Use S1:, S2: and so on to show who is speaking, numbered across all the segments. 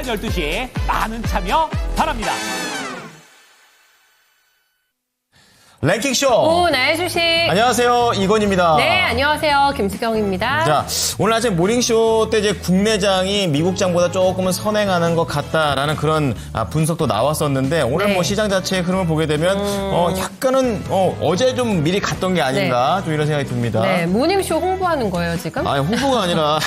S1: 12시 많은 참여 바랍니다.
S2: 랭킹쇼.
S3: 오, 나의 주식.
S2: 안녕하세요. 이건입니다.
S3: 네, 안녕하세요. 김수경입니다.
S2: 자, 오늘 아침 모닝쇼 때 이제 국내장이 미국장보다 조금은 선행하는 것 같다라는 그런 분석도 나왔었는데 오늘
S3: 네.
S2: 뭐 시장 자체의 흐름을 보게 되면 약간은 어제 좀 미리 갔던 게 아닌가 좀 이런 생각이 듭니다.
S3: 네, 모닝쇼 홍보하는 거예요, 지금?
S2: 아니, 홍보가 아니라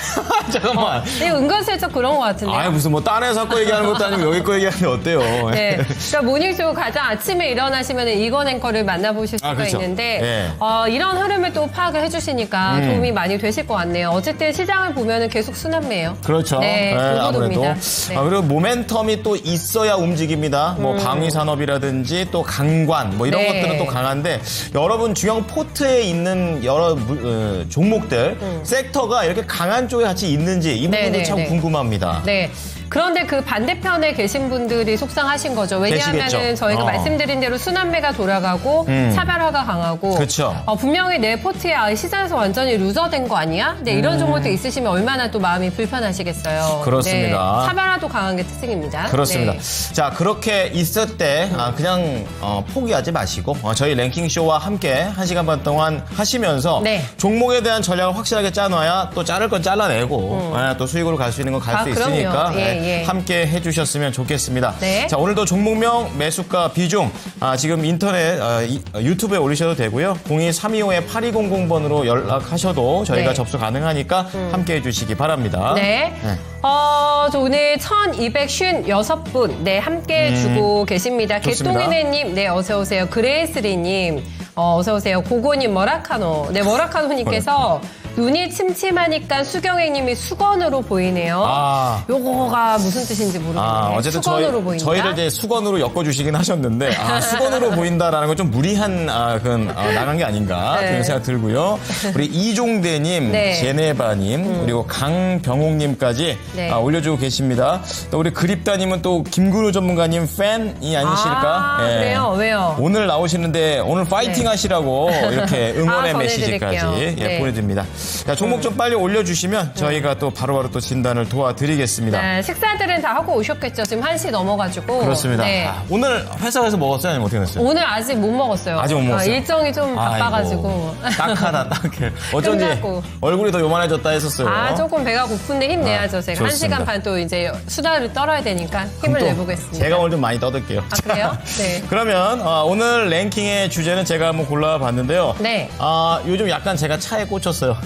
S2: 잠깐만.
S3: 네, 은근슬쩍 그런 것 같은데.
S2: 아니, 무슨 뭐 딴 회사 거 얘기하는 것도 아니고 여기 거 얘기하는데 어때요?
S3: 네. 그러니까 모닝쇼 가장 아침에 일어나시면 이건 앵커를 만나보실 수가
S2: 그렇죠.
S3: 있는데,
S2: 네.
S3: 이런 흐름을 또 파악을 해주시니까 도움이 많이 되실 것 같네요. 어쨌든 시장을 보면은 계속 순환매예요.
S2: 그렇죠.
S3: 네,
S2: 아무래도.
S3: 네.
S2: 그리고 모멘텀이 또 있어야 움직입니다. 뭐 방위산업이라든지 또 강관 뭐 이런
S3: 네.
S2: 것들은 또 강한데 여러분 중형 포트에 있는 여러 종목들 섹터가 이렇게 강한 쪽에 같이 있는지 이 부분도
S3: 네,
S2: 참
S3: 네.
S2: 궁금합니다.
S3: 네. 그런데 그 반대편에 계신 분들이 속상하신 거죠. 왜냐하면
S2: 계시겠죠.
S3: 저희가 말씀드린 대로 순환매가 돌아가고 차별화가 강하고
S2: 그렇죠.
S3: 분명히 내 포트에 시장에서 완전히 루저된 거 아니야? 네, 이런 종목도 있으시면 얼마나 또 마음이 불편하시겠어요.
S2: 그렇습니다.
S3: 네, 차별화도 강한 게 특징입니다.
S2: 그렇습니다.
S3: 네.
S2: 자, 그렇게 있을 때 그냥 포기하지 마시고 저희 랭킹쇼와 함께 1시간 반 동안 하시면서
S3: 네.
S2: 종목에 대한 전략을 확실하게 짜놔야 또 자를 건 잘라내고 또 수익으로 갈 수 있는 건 갈 수
S3: 그럼요.
S2: 있으니까
S3: 예.
S2: 함께 해주셨으면 좋겠습니다.
S3: 네.
S2: 자, 오늘도 종목명, 매수가, 비중 지금 인터넷 유튜브에 올리셔도 되고요. 02325-8200번으로 연락하셔도 저희가
S3: 네.
S2: 접수 가능하니까 함께 해주시기 바랍니다.
S3: 네. 저 오늘 1256분, 네, 함께 해주고 계십니다.
S2: 좋습니다.
S3: 개똥이네님, 네, 어서오세요. 그레이스리님, 어서오세요. 고고님, 머라카노. 네, 머라카노님께서 눈이 침침하니까 수경행님이 수건으로 보이네요. 요거가 무슨 뜻인지 모르겠네요.
S2: 어쨌든
S3: 수건으로 보인다.
S2: 저희를 이제 수건으로 엮어주시긴 하셨는데, 수건으로 보인다라는 건 좀 무리한, 나간 게 아닌가,
S3: 네.
S2: 그런 생각 들고요. 우리 이종대님,
S3: 네.
S2: 제네바님, 그리고 강병옥님까지
S3: 네.
S2: 올려주고 계십니다. 또 우리 그립다님은 또 김근우 전문가님 팬이 아니실까? 예.
S3: 그래요? 왜요?
S2: 오늘 나오시는데, 오늘 파이팅
S3: 네.
S2: 하시라고 이렇게 응원의 메시지까지
S3: 전해드릴게요. 네.
S2: 보내드립니다. 자, 종목 좀 빨리 올려주시면 저희가 또 바로바로 또 진단을 도와드리겠습니다.
S3: 네, 식사들은 다 하고 오셨겠죠. 지금 1시 넘어가지고.
S2: 그렇습니다.
S3: 네.
S2: 오늘 회사에서 먹었어요? 아니면 어떻게 됐어요?
S3: 오늘 아직 못 먹었어요.
S2: 아직 못 먹었어요?
S3: 일정이 좀 바빠가지고.
S2: 딱하다, 딱해. 어쩐지
S3: 끝나고.
S2: 얼굴이 더 요만해졌다 했었어요.
S3: 조금 배가 고픈데 힘내야죠. 제가
S2: 좋습니다.
S3: 1시간 반 또 이제 수다를 떨어야 되니까 힘을
S2: 또
S3: 내보겠습니다.
S2: 제가 오늘 좀 많이 떠들게요.
S3: 그래요? 네.
S2: 그러면 오늘 랭킹의 주제는 제가 한번 골라봤는데요.
S3: 네.
S2: 요즘 약간 제가 차에 꽂혔어요.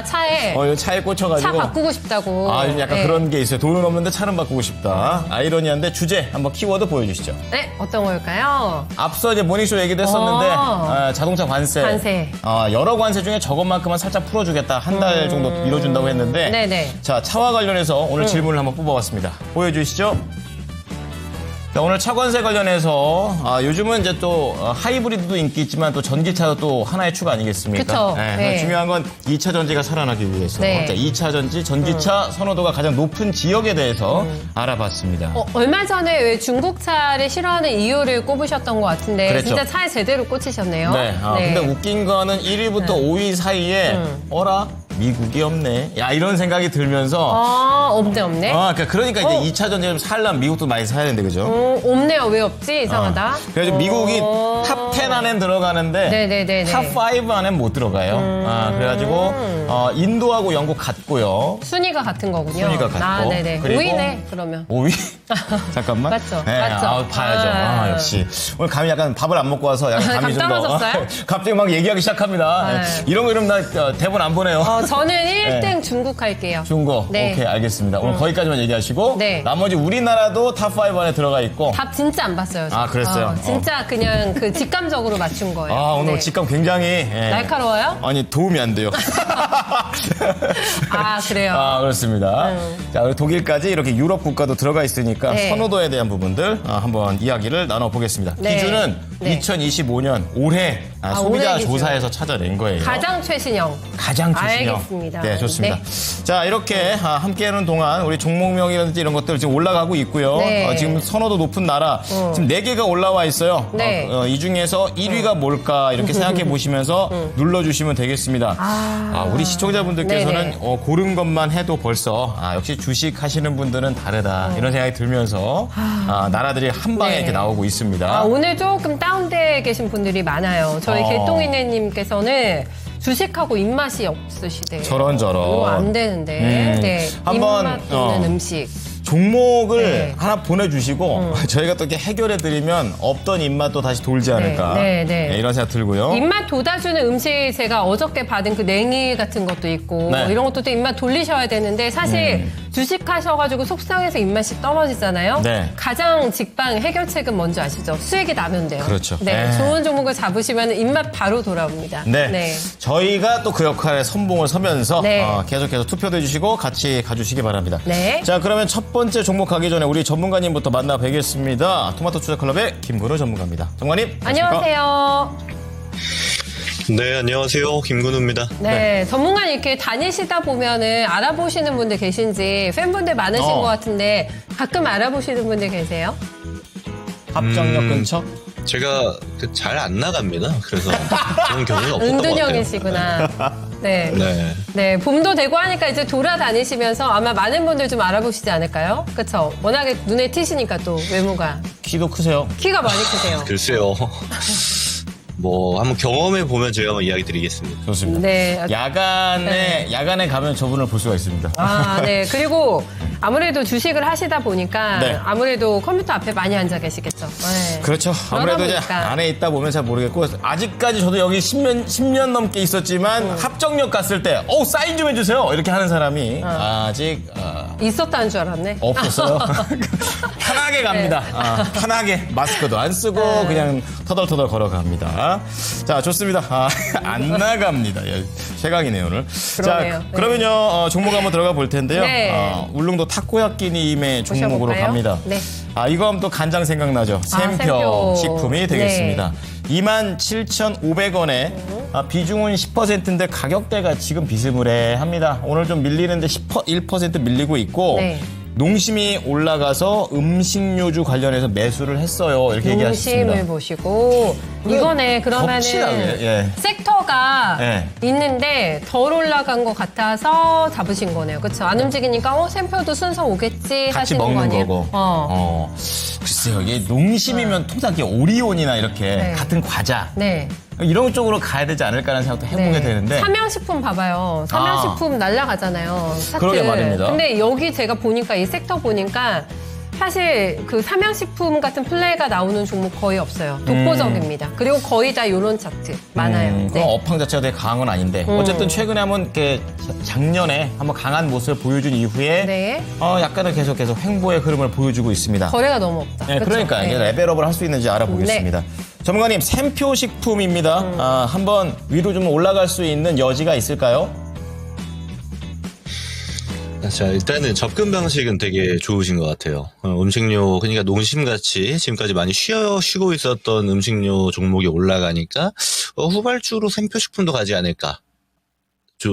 S3: 차에.
S2: 요 차에 꽂혀가지고.
S3: 차 바꾸고 싶다고.
S2: 요즘 약간
S3: 네.
S2: 그런 게 있어요. 돈은 없는데 차는 바꾸고 싶다. 아이러니한데 주제 한번 키워드 보여주시죠.
S3: 네, 어떤 걸까요?
S2: 앞서 이제 모닝쇼 얘기도 했었는데 자동차 관세.
S3: 관세.
S2: 여러 관세 중에 저것만큼은 살짝 풀어주겠다. 한 달 정도 미뤄준다고 했는데
S3: 네네.
S2: 자, 차와 관련해서 오늘 질문을 한번 뽑아봤습니다. 보여주시죠. 자, 오늘 차 관세 관련해서 요즘은 이제 또 하이브리드도 인기 있지만 또 전기차도 또 하나의 축 아니겠습니까?
S3: 그쵸. 네.
S2: 중요한 건 2차 전지가 살아나기 위해서
S3: 네.
S2: 자, 2차 전지, 전기차 선호도가 가장 높은 지역에 대해서 알아봤습니다.
S3: 얼마 전에 왜 중국차를 싫어하는 이유를 꼽으셨던 것 같은데
S2: 그랬죠.
S3: 진짜 차에 제대로 꽂히셨네요.
S2: 네. 근데 웃긴 거는 1위부터 5위 사이에 어라? 미국이 없네. 야, 이런 생각이 들면서
S3: 없네.
S2: 그러니까 이제 2차 전지 좀 살려면 미국도 많이 사야 되는데 그죠?
S3: 없네요. 왜 없지? 이상하다.
S2: 그래서 미국이 탑 10 안에 들어가는데
S3: 네네네네.
S2: 탑 5 안에 못 들어가요. 그래가지고 인도하고 영국 같고요.
S3: 순위가 같은 거군요.
S2: 순위가 같고.
S3: 네네.
S2: 그리고
S3: 5위네, 그러면.
S2: 5위? 잠깐만.
S3: 맞죠?
S2: 네,
S3: 맞죠?
S2: 봐야죠. 역시. 오늘 감이 약간 밥을 안 먹고 와서 약간 감이 좀
S3: 감
S2: 더.
S3: 떨어졌어요?
S2: 갑자기 막 얘기하기 시작합니다.
S3: 네.
S2: 이런 거 이러면 나 대본 안 보내요.
S3: 저는 1등 중국 할게요.
S2: 중고.
S3: 네.
S2: 오케이, 알겠습니다. 오늘 거기까지만 얘기하시고
S3: 네.
S2: 나머지 우리나라도 탑 5 안에 들어가 있고.
S3: 답 진짜 안 봤어요. 저.
S2: 그랬어요?
S3: 진짜 그냥 그 직감적으로 맞춘 거예요.
S2: 오늘
S3: 네.
S2: 직감 굉장히
S3: 날카로워요?
S2: 아니, 도움이 안 돼요.
S3: 그래요?
S2: 그렇습니다. 자, 우리 독일까지 이렇게 유럽 국가도 들어가 있으니까
S3: 네.
S2: 선호도에 대한 부분들 한번 이야기를 나눠보겠습니다.
S3: 네.
S2: 기준은
S3: 네.
S2: 2025년 올해 소비자
S3: 올해 기준.
S2: 조사에서 찾아낸 거예요.
S3: 가장 최신형.
S2: 가장 최신형.
S3: 알겠습니다.
S2: 네, 좋습니다. 자, 이렇게 함께하는 동안 우리 종목명이라든지 이런 것들 지금 올라가고 있고요.
S3: 네.
S2: 지금 선호도 높은 나라 지금 4개가 올라와 있어요.
S3: 네.
S2: 이 중에서 1위가 뭘까 이렇게 생각해 보시면서 눌러주시면 되겠습니다. 우리 시청자분들께서는
S3: 네네.
S2: 고른 것만 해도 벌써 역시 주식 하시는 분들은 다르다 이런 생각이 들면서 나라들이 한 방에
S3: 네.
S2: 이렇게 나오고 있습니다.
S3: 오늘 조금 다운돼 계신 분들이 많아요. 저희 개똥이네님께서는 주식하고 입맛이 없으시대요.
S2: 저런저런.
S3: 이거 안 되는데. 네.
S2: 한번,
S3: 입맛 있는 음식.
S2: 종목을
S3: 네.
S2: 하나 보내주시고 저희가 또 이렇게 해결해드리면 없던 입맛도 다시 돌지 않을까
S3: 네.
S2: 이런 생각 들고요.
S3: 입맛 돋아주는 음식 제가 어저께 받은 그 냉이 같은 것도 있고
S2: 네.
S3: 이런 것도 또 입맛 돌리셔야 되는데 사실 주식하셔가지고 속상해서 입맛이 떨어지잖아요.
S2: 네.
S3: 가장 직방 해결책은 뭔지 아시죠? 수익이 나면 돼요.
S2: 그렇죠.
S3: 네.
S2: 네.
S3: 좋은 종목을 잡으시면 입맛 바로 돌아옵니다.
S2: 네. 저희가 또 그 역할에 선봉을 서면서
S3: 네.
S2: 계속해서 투표도 해주시고 같이 가주시기 바랍니다.
S3: 네.
S2: 자, 그러면 첫 번째 종목 가기 전에 우리 전문가님부터 만나 뵈겠습니다. 토마토 투자클럽의 김근우 전문가입니다. 전문가님.
S3: 안녕하세요.
S4: 네, 안녕하세요. 김근우입니다.
S3: 네, 전문가 이렇게 다니시다 보면은 알아보시는 분들 계신지 팬분들 많으신 것 같은데 가끔 알아보시는 분들 계세요?
S2: 합정역 근처?
S4: 제가 잘 안 나갑니다. 그래서 그런 경우는 없었던 것 같아요.
S3: 은둔형이시구나. 네.
S4: 네.
S3: 네, 봄도 되고 하니까 이제 돌아다니시면서 아마 많은 분들 좀 알아보시지 않을까요? 그쵸? 워낙에 눈에 튀시니까 또 외모가.
S2: 키도 크세요?
S3: 키가 많이 크세요.
S4: 글쎄요. 뭐 한번 경험해 보면 제가 한번 이야기 드리겠습니다.
S2: 좋습니다.
S3: 네.
S2: 야간에 가면 저분을 볼 수가 있습니다.
S3: 네. 그리고 아무래도 주식을 하시다 보니까
S2: 네.
S3: 아무래도 컴퓨터 앞에 많이 앉아 계시겠죠. 네.
S2: 그렇죠. 아무래도 이제
S3: 보니까.
S2: 안에 있다 보면 잘 모르겠고 아직까지 저도 여기 10년 넘게 있었지만 합정역 갔을 때 사인 좀 해주세요 이렇게 하는 사람이 아직
S3: 있었다는 줄 알았네.
S2: 없었어요. 편하게 갑니다. 편하게 마스크도 안 쓰고 그냥 터덜터덜 걸어갑니다. 자, 좋습니다. 안 나갑니다. 예, 최강이네요 오늘.
S3: 그러네요.
S2: 자,
S3: 네.
S2: 그러면요 종목 한번 들어가 볼 텐데요.
S3: 네.
S2: 울릉도 타코야끼님의 종목으로
S3: 보셔볼까요?
S2: 갑니다.
S3: 네.
S2: 이거 하면 또 간장 생각나죠. 샘표
S3: 샘표.
S2: 식품이 되겠습니다. 27,500원에 비중은 10%인데 가격대가 지금 비스무리합니다. 오늘 좀 밀리는데 1% 밀리고 있고
S3: 네.
S2: 농심이 올라가서 음식료주 관련해서 매수를 했어요. 이렇게 얘기하셨습니다.
S3: 농심을 보시고 이거네 그러면은
S2: 겹치라고요. 예.
S3: 섹터가
S2: 예.
S3: 있는데 덜 올라간 것 같아서 잡으신 거네요. 그렇죠? 안 움직이니까 샘표도 순서 오겠지
S2: 같이
S3: 하시는 거
S2: 먹는
S3: 아니에요?
S2: 거고. 글쎄요. 이게 농심이면 통상 이렇게 오리온이나 이렇게
S3: 네.
S2: 같은 과자
S3: 네.
S2: 이런 쪽으로 가야 되지 않을까라는 생각도 해보게 되는데.
S3: 삼양식품 봐봐요. 삼양식품 날라가잖아요. 차트.
S2: 그러게 말입니다.
S3: 근데 여기 제가 보니까 이 섹터 보니까 사실 그 삼양식품 같은 플레이가 나오는 종목 거의 없어요. 독보적입니다. 그리고 거의 다 요런 차트 많아요.
S2: 그럼 업황 자체가 되게 강한 건 아닌데 어쨌든 최근에 한번 이렇게 작년에 한번 강한 모습을 보여준 이후에
S3: 네.
S2: 약간은 계속 횡보의 흐름을 보여주고 있습니다.
S3: 거래가 너무 없다.
S2: 네,
S3: 그쵸?
S2: 그러니까 이게
S3: 네.
S2: 레벨업을 할 수 있는지 알아보겠습니다. 전문가님, 샘표 식품입니다. 한번 위로 좀 올라갈 수 있는 여지가 있을까요?
S4: 자, 일단은 접근 방식은 되게 좋으신 것 같아요. 음식료, 그러니까 농심같이 지금까지 많이 쉬고 있었던 음식료 종목이 올라가니까 후발주로 샘표식품도 가지 않을까.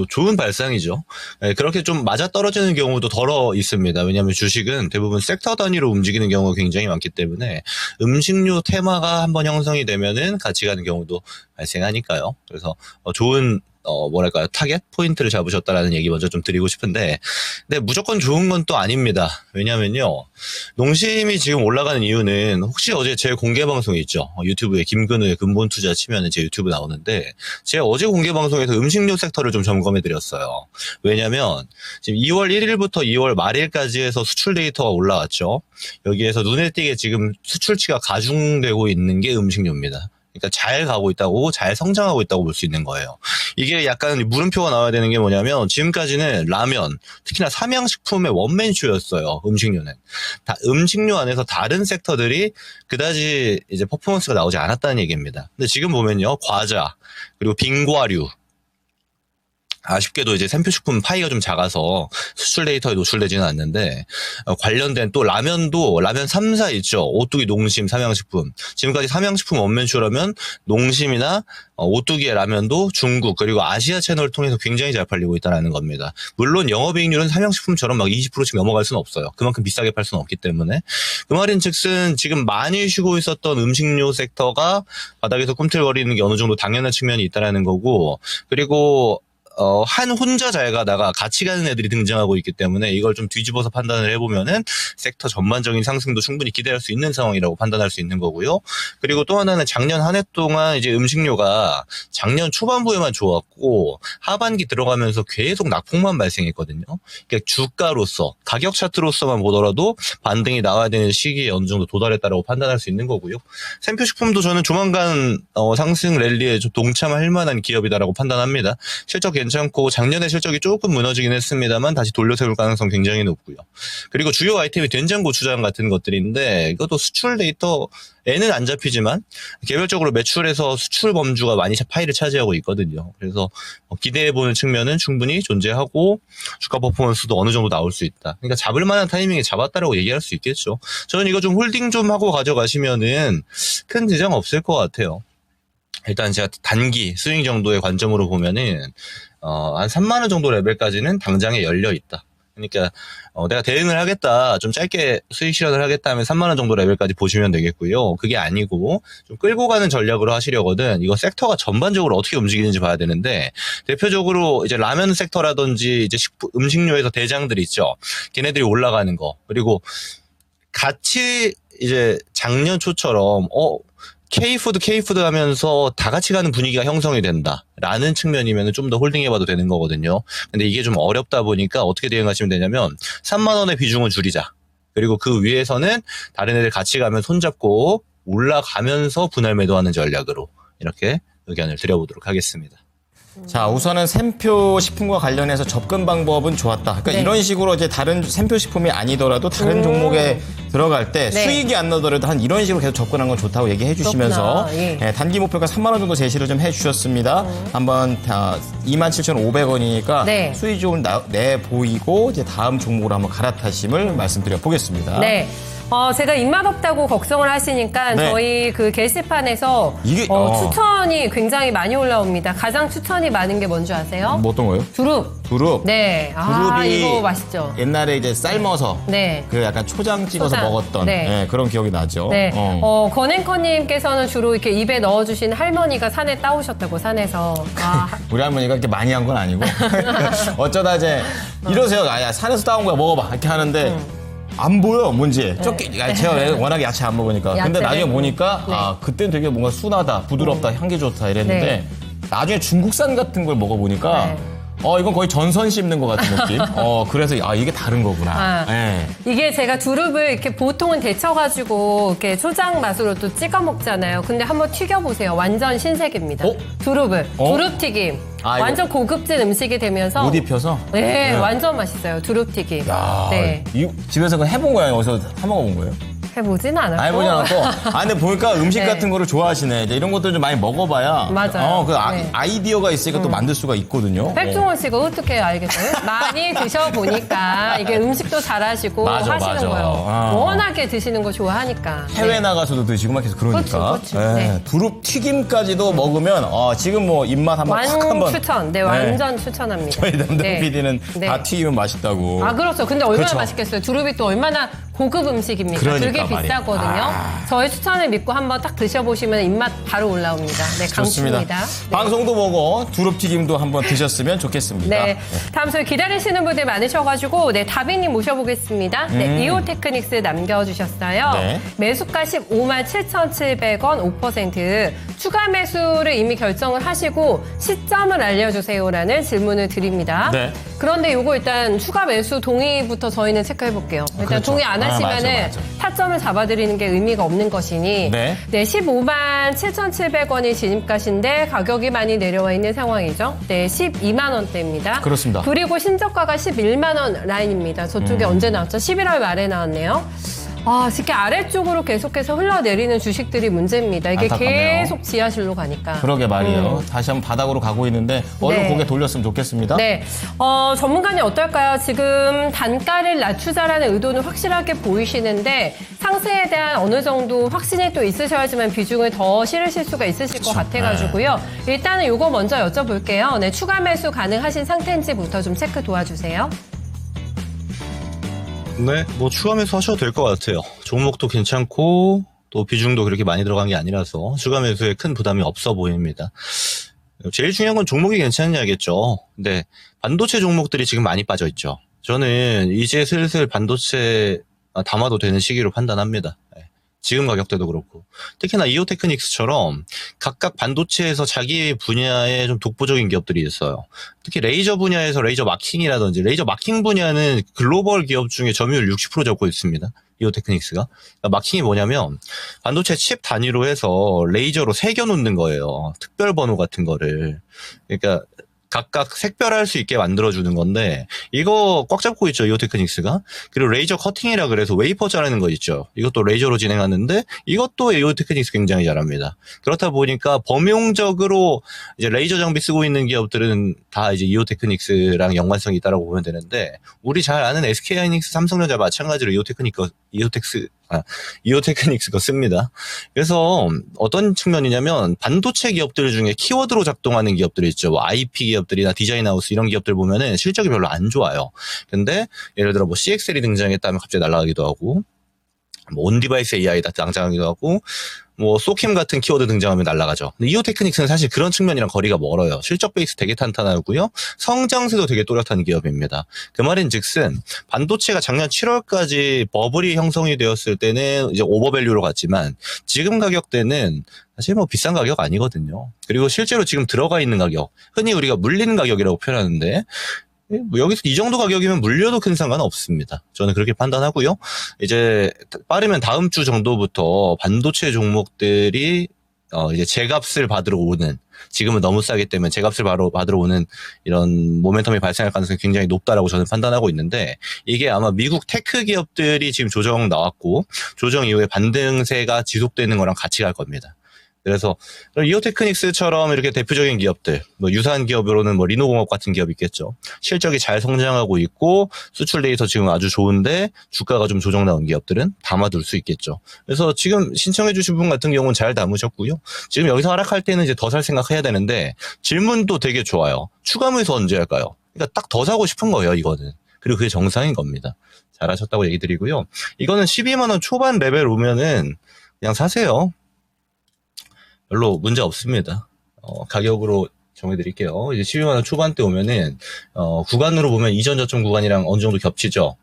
S4: 좋은 발상이죠. 네, 그렇게 좀 맞아떨어지는 경우도 덜어 있습니다. 왜냐하면 주식은 대부분 섹터 단위로 움직이는 경우가 굉장히 많기 때문에 음식료 테마가 한번 형성이 되면은 같이 가는 경우도 발생하니까요. 그래서 좋은 뭐랄까요, 타겟 포인트를 잡으셨다라는 얘기 먼저 좀 드리고 싶은데, 근데 무조건 좋은 건 또 아닙니다. 왜냐면요, 농심이 지금 올라가는 이유는 혹시 어제 제 공개 방송이 있죠. 유튜브에 김근우의 근본 투자 치면은 제 유튜브 나오는데, 제가 어제 공개 방송에서 음식료 섹터를 좀 점검해 드렸어요. 왜냐면 지금 2월 1일부터 2월 말일까지 해서 수출 데이터가 올라왔죠. 여기에서 눈에 띄게 지금 수출치가 가중되고 있는 게 음식료입니다. 그러니까 잘 가고 있다고, 잘 성장하고 있다고 볼 수 있는 거예요. 이게 약간 물음표가 나와야 되는 게 뭐냐면, 지금까지는 라면, 특히나 삼양식품의 원맨쇼였어요. 음식료는. 음식료 안에서 다른 섹터들이 그다지 이제 퍼포먼스가 나오지 않았다는 얘기입니다. 근데 지금 보면요, 과자, 그리고 빙과류, 아쉽게도 이제 샘표식품 파이가 좀 작아서 수출 데이터에 노출되지는 않는데 관련된 또 라면도 라면 3사 있죠. 오뚜기, 농심, 삼양식품. 지금까지 삼양식품 원맨쇼라면 농심이나 오뚜기의 라면도 중국 그리고 아시아 채널을 통해서 굉장히 잘 팔리고 있다는 겁니다. 물론 영업이익률은 삼양식품처럼 막 20%씩 넘어갈 수는 없어요. 그만큼 비싸게 팔 수는 없기 때문에. 그 말인즉슨 지금 많이 쉬고 있었던 음식료 섹터가 바닥에서 꿈틀거리는 게 어느 정도 당연한 측면이 있다는 거고 그리고 한 혼자 잘 가다가 같이 가는 애들이 등장하고 있기 때문에 이걸 좀 뒤집어서 판단을 해보면은 섹터 전반적인 상승도 충분히 기대할 수 있는 상황이라고 판단할 수 있는 거고요. 그리고 또 하나는 작년 한 해 동안 이제 음식료가 작년 초반부에만 좋았고 하반기 들어가면서 계속 낙폭만 발생했거든요. 그러니까 주가로서 가격 차트로서만 보더라도 반등이 나와야 되는 시기에 어느 정도 도달했다라고 판단할 수 있는 거고요. 샘표식품도 저는 조만간 상승 랠리에 좀 동참할 만한 기업이다라고 판단합니다. 실적 괜찮고 작년에 실적이 조금 무너지긴 했습니다만 다시 돌려세울 가능성 굉장히 높고요. 그리고 주요 아이템이 된장, 고추장 같은 것들인데 이것도 수출 데이터에는 안 잡히지만 개별적으로 매출에서 수출 범주가 많이 파이를 차지하고 있거든요. 그래서 기대해보는 측면은 충분히 존재하고 주가 퍼포먼스도 어느 정도 나올 수 있다. 그러니까 잡을 만한 타이밍에 잡았다라고 얘기할 수 있겠죠. 저는 이거 좀 홀딩 좀 하고 가져가시면은 큰 지장 없을 것 같아요. 일단 제가 단기 스윙 정도의 관점으로 보면은 한 3만 원 정도 레벨까지는 당장에 열려 있다. 그러니까 내가 대응을 하겠다, 좀 짧게 수익 실현을 하겠다 하면 3만 원 정도 레벨까지 보시면 되겠고요. 그게 아니고 좀 끌고 가는 전략으로 하시려거든 이거 섹터가 전반적으로 어떻게 움직이는지 봐야 되는데 대표적으로 이제 라면 섹터라든지 이제 음식료에서 대장들 있죠. 걔네들이 올라가는 거 그리고 같이 이제 작년 초처럼 K푸드 하면서 다 같이 가는 분위기가 형성이 된다라는 측면이면 좀 더 홀딩해봐도 되는 거거든요. 근데 이게 좀 어렵다 보니까 어떻게 대응하시면 되냐면 3만 원의 비중을 줄이자. 그리고 그 위에서는 다른 애들 같이 가면 손잡고 올라가면서 분할 매도하는 전략으로 이렇게 의견을 드려보도록 하겠습니다.
S2: 자, 우선은 샘표 식품과 관련해서 접근 방법은 좋았다. 그러니까
S3: 네.
S2: 이런 식으로 이제 다른 샘표 식품이 아니더라도 다른 종목에 들어갈 때
S3: 네.
S2: 수익이 안 나더라도 한 이런 식으로 계속 접근하는 건 좋다고 얘기해 주시면서
S3: 그렇구나. 예.
S2: 단기 목표가 3만 원 정도 제시를 좀 해 주셨습니다. 한번 27,500원이니까
S3: 네.
S2: 수익 좀 내 보이고 이제 다음 종목으로 한번 갈아타심을 말씀드려 보겠습니다.
S3: 네. 제가 입맛 없다고 걱정을 하시니까
S2: 네.
S3: 저희 그 게시판에서
S2: 이게,
S3: 추천이 굉장히 많이 올라옵니다. 가장 추천이 많은 게 뭔지 아세요?
S2: 뭐 어떤 거요?
S3: 두릅.
S2: 두릅.
S3: 네.
S2: 두릅이
S3: 이거 맛있죠.
S2: 옛날에 이제 삶아서
S3: 네.
S2: 그 약간 초장 찍어서
S3: 초장.
S2: 먹었던
S3: 네.
S2: 예, 그런 기억이 나죠.
S3: 네. 권앵커님께서는 주로 이렇게 입에 넣어주신 할머니가 산에 따오셨다고, 산에서.
S2: 우리 할머니가 그렇게 많이 한 건 아니고 어쩌다 이제 이러세요. 야, 산에서 따온 거야 먹어봐 이렇게 하는데 안 보여 뭔지. 제가 워낙에 야채 안 먹으니까. 근데
S3: 야채를.
S2: 나중에 보니까
S3: 네.
S2: 그때는 되게 뭔가 순하다, 부드럽다, 향기 좋다 이랬는데
S3: 네.
S2: 나중에 중국산 같은 걸 먹어보니까
S3: 네.
S2: 이건 거의 전선 씹는 것 같은 느낌. 그래서 이게 다른 거구나. 예.
S3: 이게 제가 두릅을 이렇게 보통은 데쳐가지고 이렇게 초장 맛으로 또 찍어 먹잖아요. 근데 한번 튀겨보세요. 완전 신세계입니다. 두릅을. 두릅튀김.
S2: 이거
S3: 완전 고급진 음식이 되면서.
S2: 옷 입혀서.
S3: 네, 완전 맛있어요. 두릅튀김.
S2: 야,
S3: 네.
S2: 집에서 그거 해본 거예요? 어디서 사 먹어본 거예요?
S3: 해보진 않았고.
S2: 해보지 않았고. 근데 보니까 음식
S3: 네.
S2: 같은 거를 좋아하시네. 이제 이런 것들 좀 많이 먹어봐야.
S3: 맞아요.
S2: 그 아이디어가 있으니까 또 만들 수가 있거든요.
S3: 백종원 씨가 어떻게 알겠어요? 많이 드셔보니까 이게 음식도 잘하시고
S2: 맞아,
S3: 하시는
S2: 맞아.
S3: 거예요. 워낙에 드시는 거 좋아하니까.
S2: 해외 나가서도 드시고 막 계속 그러니까.
S3: 그렇죠. 네.
S2: 두릅 튀김까지도 먹으면 지금 뭐 입맛 한번 확 한번.
S3: 추천. 네, 완전 추천합니다.
S2: 저희 담당
S3: 네.
S2: PD는
S3: 네.
S2: 다 튀기면 맛있다고.
S3: 그렇죠. 근데 얼마나
S2: 그렇죠.
S3: 맛있겠어요. 두릅이 또 얼마나 고급 음식입니까?
S2: 그러니까
S3: 되게
S2: 말이에요.
S3: 비싸거든요. 저의 추천을 믿고 한번 딱 드셔보시면 입맛 바로 올라옵니다. 네,
S2: 좋습니다.
S3: 강추입니다. 네.
S2: 방송도 보고 두릅 튀김도 한번 드셨으면 좋겠습니다.
S3: 네. 다음 저희 기다리시는 분들 많으셔가지고, 네, 다빈님 모셔보겠습니다. 네, 이오테크닉스 남겨주셨어요.
S2: 네.
S3: 매수가 157,700원 5%. 추가 매수를 이미 결정을 하시고 시점을 알려주세요라는 질문을 드립니다.
S2: 네.
S3: 그런데 요거 일단 추가 매수 동의부터 저희는 체크해볼게요. 일단
S2: 그렇죠.
S3: 동의 안 하시면은
S2: 맞아.
S3: 타점을 잡아드리는 게 의미가 없는 것이니
S2: 네.
S3: 15,7,700원이 진입가신데 가격이 많이 내려와 있는 상황이죠. 네, 12만 원대입니다.
S2: 그렇습니다.
S3: 그리고 신저가가 11만 원 라인입니다. 저쪽에 언제 나왔죠? 11월 말에 나왔네요. 특히 아래쪽으로 계속해서 흘러내리는 주식들이 문제입니다. 이게
S2: 안타깝네요.
S3: 계속 지하실로 가니까.
S2: 그러게 말이에요. 다시 한번 바닥으로 가고 있는데 얼른
S3: 네.
S2: 고개 돌렸으면 좋겠습니다.
S3: 네. 전문가님 어떨까요? 지금 단가를 낮추자라는 의도는 확실하게 보이시는데 상승에 대한 어느 정도 확신이 또 있으셔야지만 비중을 더 실으실 수가 있으실 것 같아가지고요. 일단은 요거 먼저 여쭤볼게요. 네, 추가 매수 가능하신 상태인지부터 좀 체크 도와주세요.
S4: 네, 뭐 추가 매수 하셔도 될 것 같아요. 종목도 괜찮고 또 비중도 그렇게 많이 들어간 게 아니라서 추가 매수에 큰 부담이 없어 보입니다. 제일 중요한 건 종목이 괜찮냐겠죠. 근데 반도체 종목들이 지금 많이 빠져 있죠. 저는 이제 슬슬 반도체 담아도 되는 시기로 판단합니다. 지금 가격대도 그렇고. 특히나 이오테크닉스처럼 각각 반도체에서 자기 분야에 좀 독보적인 기업들이 있어요. 특히 레이저 분야에서 레이저 마킹이라든지 레이저 마킹 분야는 글로벌 기업 중에 점유율 60% 잡고 있습니다. 이오테크닉스가. 그러니까 마킹이 뭐냐면 반도체 칩 단위로 해서 레이저로 새겨 놓는 거예요. 특별 번호 같은 거를. 그러니까 각각 색별할 수 있게 만들어주는 건데 이거 꽉 잡고 있죠, 이오테크닉스가. 그리고 레이저 커팅이라 그래서 웨이퍼 자르는 거 있죠. 이것도 레이저로 진행하는데 이것도 이오테크닉스 굉장히 잘합니다. 그렇다 보니까 범용적으로 이제 레이저 장비 쓰고 있는 기업들은 다 이제 이오테크닉스랑 연관성이 있다라고 보면 되는데 우리 잘 아는 SK하이닉스, 삼성전자 마찬가지로 이오테크닉스가 씁니다. 그래서 어떤 측면이냐면 반도체 기업들 중에 키워드로 작동하는 기업들이 있죠. 뭐 IP 기업들이나 디자인하우스 이런 기업들 보면은 실적이 별로 안 좋아요. 근데 예를 들어 뭐 CXL이 등장했다면 갑자기 날아가기도 하고 뭐 온디바이스 AI가 등장하기도 하고 뭐 소킴 같은 키워드 등장하면 날아가죠. 근데 이오테크닉스는 사실 그런 측면이랑 거리가 멀어요. 실적 베이스 되게 탄탄하고요. 성장세도 되게 또렷한 기업입니다. 그 말인즉슨 반도체가 작년 7월까지 버블이 형성이 되었을 때는 이제 오버밸류로 갔지만 지금 가격대는 사실 뭐 비싼 가격 아니거든요. 그리고 실제로 지금 들어가 있는 가격, 흔히 우리가 물리는 가격이라고 표현하는데 뭐 여기서 이 정도 가격이면 물려도 큰 상관은 없습니다. 저는 그렇게 판단하고요. 이제 빠르면 다음 주 정도부터 반도체 종목들이 이제 제값을 받으러 오는, 지금은 너무 싸기 때문에 제값을 받으러 오는 이런 모멘텀이 발생할 가능성이 굉장히 높다라고 저는 판단하고 있는데 이게 아마 미국 테크 기업들이 지금 조정 나왔고 조정 이후에 반등세가 지속되는 거랑 같이 갈 겁니다. 그래서 이오테크닉스처럼 이렇게 대표적인 기업들, 뭐 유사한 기업으로는 뭐 리노공업 같은 기업이 있겠죠. 실적이 잘 성장하고 있고 수출 데이터 지금 아주 좋은데 주가가 좀 조정 나온 기업들은 담아둘 수 있겠죠. 그래서 지금 신청해 주신 분 같은 경우는 잘 담으셨고요. 지금 여기서 하락할 때는 이제 더 살 생각해야 되는데 질문도 되게 좋아요. 추가 매수 언제 할까요? 그러니까 딱 더 사고 싶은 거예요, 이거는. 그리고 그게 정상인 겁니다. 잘하셨다고 얘기 드리고요. 이거는 12만 원 초반 레벨 오면은 그냥 사세요. 별로 문제 없습니다. 가격으로 정해드릴게요. 이제 12만 원 초반대 오면은 구간으로 보면 이전 저점 구간이랑 어느 정도 겹치죠.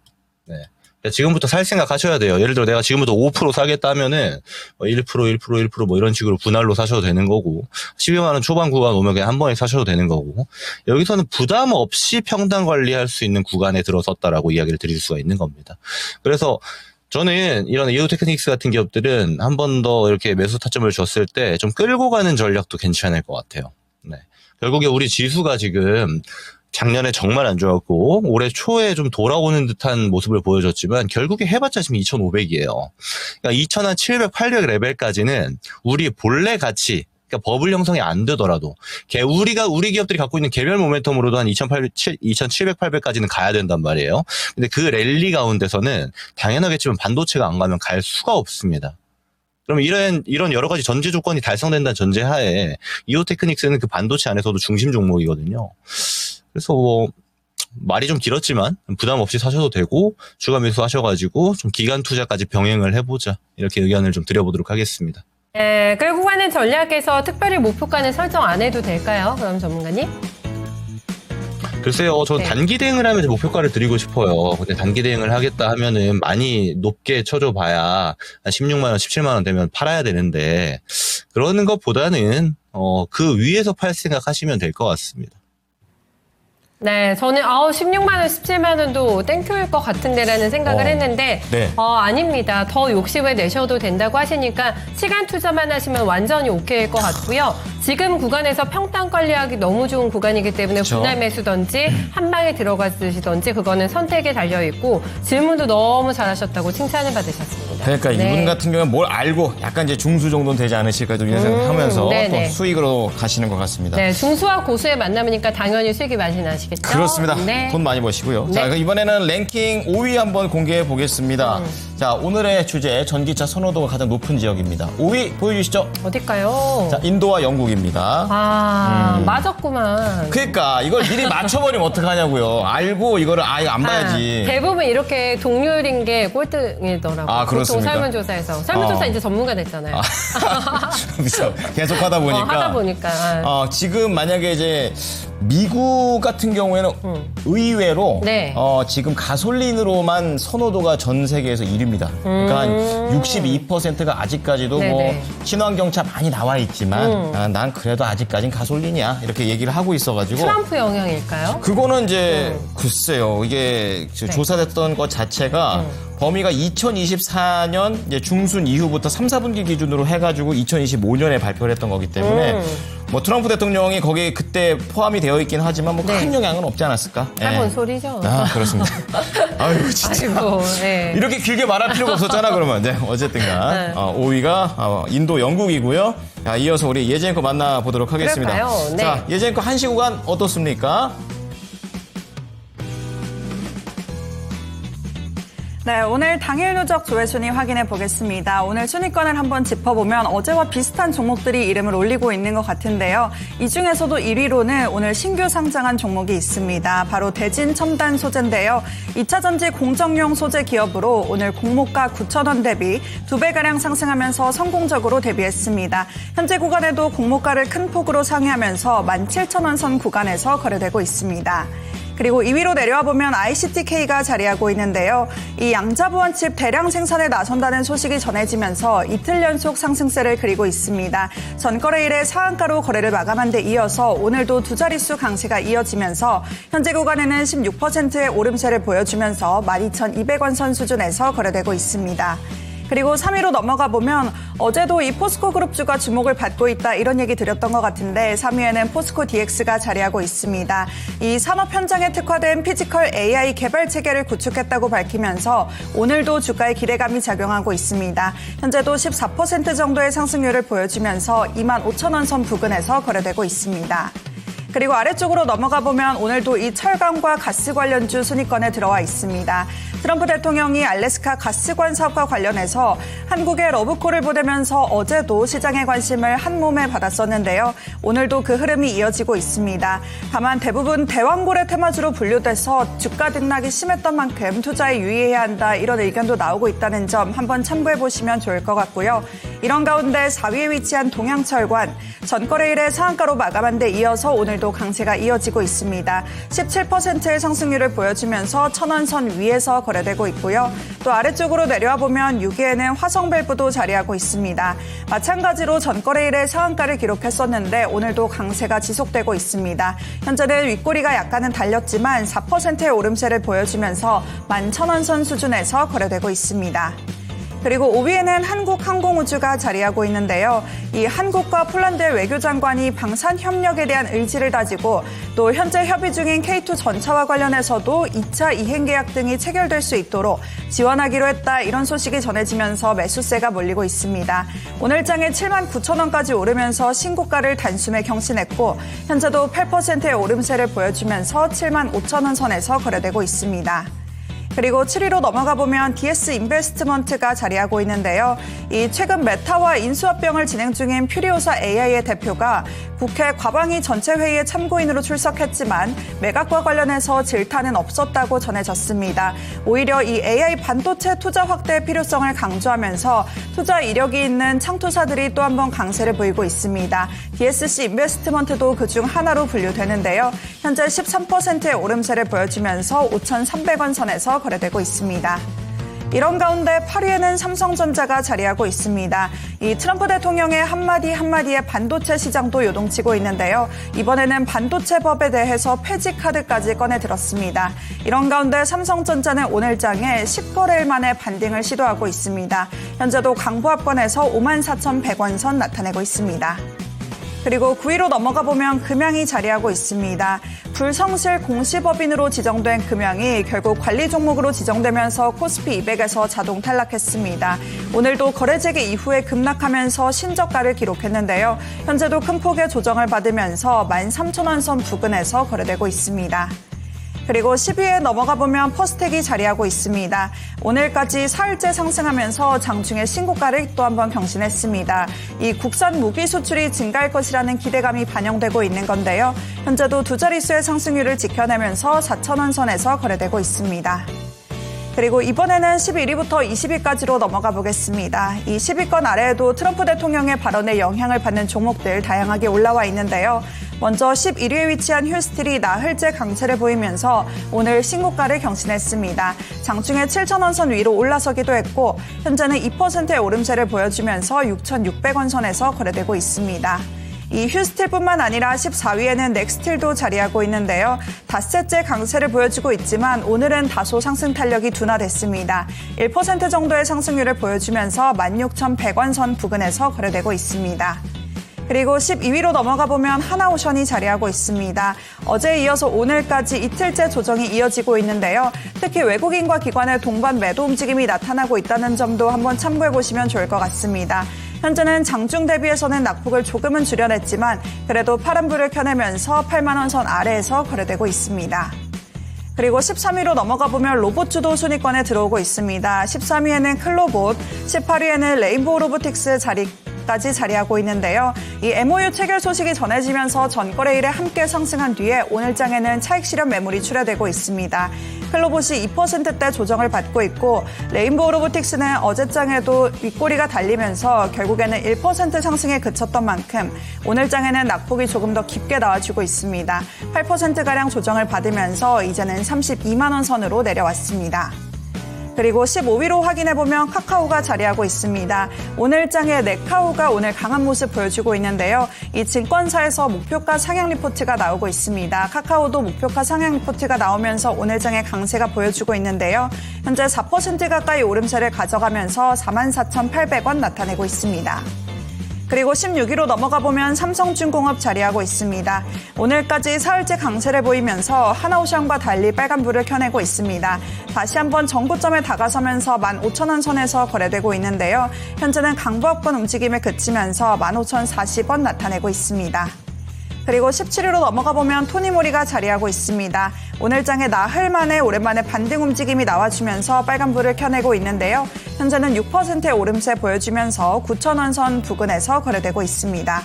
S4: 네. 그러니까 지금부터 살 생각 하셔야 돼요. 예를 들어 내가 지금부터 5% 사겠다 하면은 1% 뭐 이런 식으로 분할로 사셔도 되는 거고 12만 원 초반 구간 오면 그냥 한 번에 사셔도 되는 거고 여기서는 부담 없이 평단 관리할 수 있는 구간에 들어섰다라고 이야기를 드릴 수가 있는 겁니다. 그래서 저는 이런 이오테크닉스 같은 기업들은 한 번 더 이렇게 매수 타점을 줬을 때 좀 끌고 가는 전략도 괜찮을 것 같아요. 네. 결국에 우리 지수가 지금 작년에 정말 안 좋았고 올해 초에 좀 돌아오는 듯한 모습을 보여줬지만 결국에 해봤자 지금 2,500이에요. 그러니까 2,700, 800 레벨까지는 우리 본래 가치, 그러니까 버블 형성이 안 되더라도 우리 기업들이 갖고 있는 개별 모멘텀으로도 한 2,700, 800까지는 가야 된단 말이에요. 근데 그 랠리 가운데서는 당연하겠지만 반도체가 안 가면 갈 수가 없습니다. 그럼 이런 여러 가지 전제 조건이 달성된다는 전제하에 이오테크닉스는 그 반도체 안에서도 중심 종목이거든요. 그래서 뭐 말이 좀 길었지만 부담 없이 사셔도 되고 추가 매수 하셔가지고 좀 기간 투자까지 병행을 해보자 이렇게 의견을 좀 드려보도록 하겠습니다.
S3: 네, 끌고 가는 전략에서 특별히 목표가는 설정 안 해도 될까요? 그럼 전문가님?
S4: 글쎄요, 저는
S3: 네.
S4: 단기 대응을 하면 목표가를 드리고 싶어요. 근데 단기 대응을 하겠다 하면은 많이 높게 쳐줘 봐야 한 16만 원, 17만 원 되면 팔아야 되는데 그러는 것보다는 그 위에서 팔 생각 하시면 될 것 같습니다.
S3: 네, 저는 16만 원, 17만 원도 땡큐일 것 같은데라는 생각을 했는데
S2: 네.
S3: 아닙니다. 더 욕심을 내셔도 된다고 하시니까 시간 투자만 하시면 완전히 오케이일 것 같고요. 지금 구간에서 평단 관리하기 너무 좋은 구간이기 때문에
S2: 그렇죠.
S3: 분할 매수든지 한 방에 들어가시던지 그거는 선택에 달려 있고 질문도 너무 잘하셨다고 칭찬을 받으셨습니다.
S2: 그러니까
S3: 네.
S2: 이분 같은 경우는 뭘 알고 약간 이제 중수 정도는 되지 않으실까 좀 이런 생각하면서
S3: 네네.
S2: 또 수익으로 가시는 것 같습니다.
S3: 네, 중수와 고수의 만남이니까 당연히 수익이 많이 나시겠죠?
S2: 그렇습니다.
S3: 네.
S2: 돈 많이 버시고요.
S3: 네.
S2: 자, 그럼 이번에는 랭킹 5위 한번 공개해 보겠습니다. 자, 오늘의 주제 전기차 선호도가 가장 높은 지역입니다. 5위 보여주시죠.
S3: 어딜까요?
S2: 자, 인도와 영국입니다.
S3: 맞았구만.
S2: 그러니까 이걸 미리 맞춰버리면 어떡하냐고요. 알고 이거를 이거 안 봐야지.
S3: 대부분 이렇게 동률인 게 꼴등이더라고요.
S2: 아, 그렇습니까?
S3: 보통 설문조사에서. 설문조사 이제 전문가 됐잖아요.
S2: 그렇죠. 계속 하다 보니까.
S3: 하다 보니까.
S2: 지금 만약에 이제 미국 같은 경우에는 의외로
S3: 네.
S2: 지금 가솔린으로만 선호도가 전 세계에서 1위입니다. 그러니까 한 62%가 아직까지도 뭐
S3: 네네.
S2: 친환경차 많이 나와 있지만 난 그래도 아직까진 가솔린이야 이렇게 얘기를 하고 있어가지고
S3: 트럼프 영향일까요?
S2: 그거는 이제 글쎄요 이게
S3: 네.
S2: 조사됐던 것 자체가 범위가 2024년 이제 중순 이후부터 3, 4분기 기준으로 해가지고 2025년에 발표를 했던 거기 때문에 뭐 트럼프 대통령이 거기에 그때 포함이 되어 있긴 하지만 뭐 큰
S3: 네.
S2: 영향은 없지 않았을까?
S3: 해본 소리죠.
S2: 그렇습니다. 아유 진짜.
S3: 아이고, 네.
S2: 이렇게 길게 말할 필요가 없었잖아 그러면. 네, 어쨌든간
S3: 네.
S2: 5위가 인도 영국이고요. 자, 이어서 우리 예전의 거 만나보도록 하겠습니다.
S3: 그럴까요? 네.
S2: 자, 예전의 거 1시 구간 어떻습니까?
S5: 네, 오늘 당일 누적 조회순위 확인해 보겠습니다. 오늘 순위권을 한번 짚어보면 어제와 비슷한 종목들이 이름을 올리고 있는 것 같은데요. 이 중에서도 1위로는 오늘 신규 상장한 종목이 있습니다. 바로 대진 첨단 소재인데요. 2차 전지 공정용 소재 기업으로 오늘 공모가 9,000원 대비 2배가량 상승하면서 성공적으로 데뷔했습니다. 현재 구간에도 공모가를 큰 폭으로 상회하면서 17,000원 선 구간에서 거래되고 있습니다. 그리고 2위로 내려와 보면 ICTK가 자리하고 있는데요. 이 양자보안칩 대량 생산에 나선다는 소식이 전해지면서 이틀 연속 상승세를 그리고 있습니다. 전거래일에 상한가로 거래를 마감한 데 이어서 오늘도 두 자릿수 강세가 이어지면서 현재 구간에는 16%의 오름세를 보여주면서 12,200원 선 수준에서 거래되고 있습니다. 그리고 3위로 넘어가 보면 어제도 이 포스코 그룹주가 주목을 받고 있다 이런 얘기 드렸던 것 같은데 3위에는 포스코 DX가 자리하고 있습니다. 이 산업 현장에 특화된 피지컬 AI 개발 체계를 구축했다고 밝히면서 오늘도 주가에 기대감이 작용하고 있습니다. 현재도 14% 정도의 상승률을 보여주면서 25,000원 선 부근에서 거래되고 있습니다. 그리고 아래쪽으로 넘어가 보면 오늘도 이 철강과 가스 관련주 순위권에 들어와 있습니다. 트럼프 대통령이 알래스카 가스관 사업과 관련해서 한국의 러브콜을 보내면서 어제도 시장의 관심을 한몸에 받았었는데요. 오늘도 그 흐름이 이어지고 있습니다. 다만 대부분 대왕고래 테마주로 분류돼서 주가 등락이 심했던 만큼 투자에 유의해야 한다 이런 의견도 나오고 있다는 점 한번 참고해 보시면 좋을 것 같고요. 이런 가운데 4위에 위치한 동양철관 전거래일에 상한가로 마감한 데 이어서 오늘도 강세가 이어지고 있습니다. 17%의 상승률을 보여주면서 1,000원 선 위에서 거래되고 있고요. 또 아래쪽으로 내려와 보면 6위에는 화성밸브도 자리하고 있습니다. 마찬가지로 전거래일에 상한가를 기록했었는데 오늘도 강세가 지속되고 있습니다. 현재는 윗꼬리가 약간은 달렸지만 4%의 오름세를 보여주면서 11,000원 선 수준에서 거래되고 있습니다. 그리고 5위에는 한국항공우주가 자리하고 있는데요. 이 한국과 폴란드의 외교장관이 방산 협력에 대한 의지를 다지고 또 현재 협의 중인 K2 전차와 관련해서도 2차 이행 계약 등이 체결될 수 있도록 지원하기로 했다 이런 소식이 전해지면서 매수세가 몰리고 있습니다. 오늘 장에 79,000원까지 오르면서 신고가를 단숨에 경신했고 현재도 8%의 오름세를 보여주면서 75,000원 선에서 거래되고 있습니다. 그리고 7위로 넘어가 보면 DS 인베스트먼트가 자리하고 있는데요. 이 최근 메타와 인수합병을 진행 중인 퓨리오사 AI의 대표가 국회 과방위 전체 회의에 참고인으로 출석했지만 매각과 관련해서 질타는 없었다고 전해졌습니다. 오히려 이 AI 반도체 투자 확대의 필요성을 강조하면서 투자 이력이 있는 창투사들이 또 한 번 강세를 보이고 있습니다. DSC 인베스트먼트도 그중 하나로 분류되는데요. 현재 13%의 오름세를 보여주면서 5,300원 선에서 거래되고 있습니다. 이런 가운데 8위에는 삼성전자가 자리하고 있습니다. 이 트럼프 대통령의 한마디에 반도체 시장도 요동치고 있는데요. 이번에는 반도체법에 대해서 폐지 카드까지 꺼내들었습니다. 이런 가운데 삼성전자는 오늘 장에 10거래일 만에 반등을 시도하고 있습니다. 현재도 강보합권에서 54,100원 선 나타내고 있습니다. 그리고 9위로 넘어가 보면 금양이 자리하고 있습니다. 불성실 공시법인으로 지정된 금양이 결국 관리 종목으로 지정되면서 코스피 200에서 자동 탈락했습니다. 오늘도 거래 재개 이후에 급락하면서 신저가를 기록했는데요. 현재도 큰 폭의 조정을 받으면서 13,000원 선 부근에서 거래되고 있습니다. 그리고 10위에 넘어가 보면 퍼스텍이 자리하고 있습니다. 오늘까지 사흘째 상승하면서 장중에 신고가를 또 한 번 경신했습니다. 이 국산 무기 수출이 증가할 것이라는 기대감이 반영되고 있는 건데요. 현재도 두 자릿수의 상승률을 지켜내면서 4,000원 선에서 거래되고 있습니다. 그리고 이번에는 11위부터 20위까지로 넘어가 보겠습니다. 이 10위권 아래에도 트럼프 대통령의 발언에 영향을 받는 종목들 다양하게 올라와 있는데요. 먼저 11위에 위치한 휴스틸이 나흘째 강세를 보이면서 오늘 신고가를 경신했습니다. 장중에 7,000원 선 위로 올라서기도 했고 현재는 2%의 오름세를 보여주면서 6,600원 선에서 거래되고 있습니다. 이 휴스틸뿐만 아니라 14위에는 넥스틸도 자리하고 있는데요. 닷새째 강세를 보여주고 있지만 오늘은 다소 상승 탄력이 둔화됐습니다. 1% 정도의 상승률을 보여주면서 16,100원 선 부근에서 거래되고 있습니다. 그리고 12위로 넘어가 보면 하나오션이 자리하고 있습니다. 어제에 이어서 오늘까지 이틀째 조정이 이어지고 있는데요. 특히 외국인과 기관의 동반 매도 움직임이 나타나고 있다는 점도 한번 참고해 보시면 좋을 것 같습니다. 현재는 장중 대비해서는 낙폭을 조금은 줄여냈지만 그래도 파란불을 켜내면서 8만 원 선 아래에서 거래되고 있습니다. 그리고 13위로 넘어가 보면 로봇주도 순위권에 들어오고 있습니다. 13위에는 클로봇, 18위에는 레인보우 로보틱스 까지 자리하고 있는데요. 이 MOU 체결 소식이 전해지면서 전거래일에 함께 상승한 뒤에 오늘장에는 차익 실현 매물이 출하되고 있습니다. 클로봇이 2%대 조정을 받고 있고 레인보우 로보틱스는 어제장에도 윗꼬리가 달리면서 결국에는 1% 상승에 그쳤던 만큼 오늘장에는 낙폭이 조금 더 깊게 나와주고 있습니다. 8%가량 조정을 받으면서 이제는 32만 원 선으로 내려왔습니다. 그리고 15위로 확인해보면 카카오가 자리하고 있습니다. 오늘장에 네카오가 오늘 강한 모습 보여주고 있는데요. 이 증권사에서 목표가 상향 리포트가 나오고 있습니다. 카카오도 목표가 상향 리포트가 나오면서 오늘장에 강세가 보여주고 있는데요. 현재 4% 가까이 오름세를 가져가면서 44,800원 나타내고 있습니다. 그리고 16위로 넘어가 보면 삼성중공업 자리하고 있습니다. 오늘까지 사흘째 강세를 보이면서 하나오션과 달리 빨간불을 켜내고 있습니다. 다시 한번 정고점에 다가서면서 15,000원 선에서 거래되고 있는데요. 현재는 강보합권 움직임에 그치면서 15,040원 나타내고 있습니다. 그리고 17위로 넘어가 보면 토니모리가 자리하고 있습니다. 오늘장에 나흘 만에 오랜만에 반등 움직임이 나와주면서 빨간불을 켜내고 있는데요. 현재는 6%의 오름세 보여주면서 9,000원 선 부근에서 거래되고 있습니다.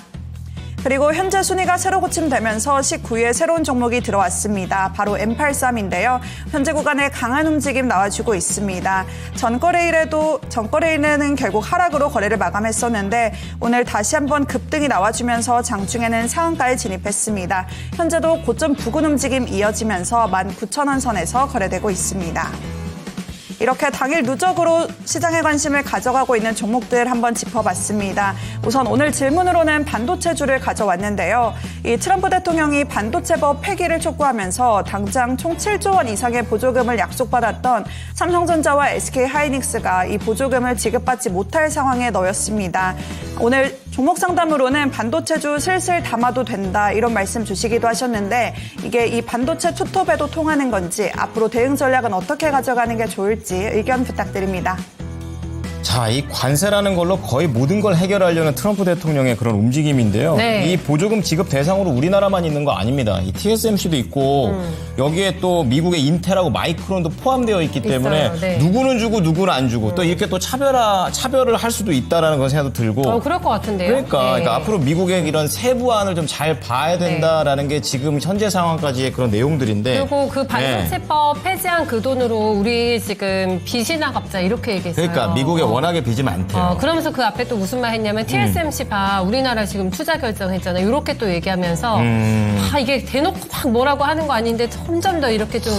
S5: 그리고 현재 순위가 새로 고침되면서 19위에 새로운 종목이 들어왔습니다. 바로 M83인데요. 현재 구간에 강한 움직임 나와주고 있습니다. 전거래일에는 결국 하락으로 거래를 마감했었는데 오늘 다시 한번 급등이 나와주면서 장중에는 상한가에 진입했습니다. 현재도 고점 부근 움직임 이어지면서 19,000원 선에서 거래되고 있습니다. 이렇게 당일 누적으로 시장에 관심을 가져가고 있는 종목들 한번 짚어봤습니다. 우선 오늘 질문으로는 반도체주를 가져왔는데요. 이 트럼프 대통령이 반도체법 폐기를 촉구하면서 당장 총 7조 원 이상의 보조금을 약속받았던 삼성전자와 SK하이닉스가 이 보조금을 지급받지 못할 상황에 놓였습니다. 오늘 종목 상담으로는 반도체주 슬슬 담아도 된다 이런 말씀 주시기도 하셨는데 이게 이 반도체 투톱에도 통하는 건지 앞으로 대응 전략은 어떻게 가져가는 게 좋을지 의견 부탁드립니다.
S2: 자, 이 관세라는 걸로 거의 모든 걸 해결하려는 트럼프 대통령의 그런 움직임인데요.
S3: 네.
S2: 이 보조금 지급 대상으로 우리나라만 있는 거 아닙니다. 이 TSMC도 있고 여기에 또 미국의 인텔하고 마이크론도 포함되어 있기 때문에
S3: 있어요. 네.
S2: 누구는 주고 누구는 안 주고 또 이렇게 또 차별을 할 수도 있다라는 그런 생각도 들고.
S3: 그럴 것 같은데요.
S2: 그러니까 앞으로 미국의 이런 세부안을 좀 잘 봐야 된다라는 게 지금 현재 상황까지의 그런 내용들인데.
S3: 그리고 그 반도체법 폐지한 그 돈으로 우리 지금 빚이나 갚자 이렇게 얘기했어요.
S2: 그러니까 미국의 워낙에 빚이 많대요.
S3: 그러면서 그 앞에 또 무슨 말 했냐면 TSMC 봐 우리나라 지금 투자 결정했잖아요. 이렇게 또 얘기하면서 이게 대놓고 막 뭐라고 하는 거 아닌데 점점 더 이렇게 좀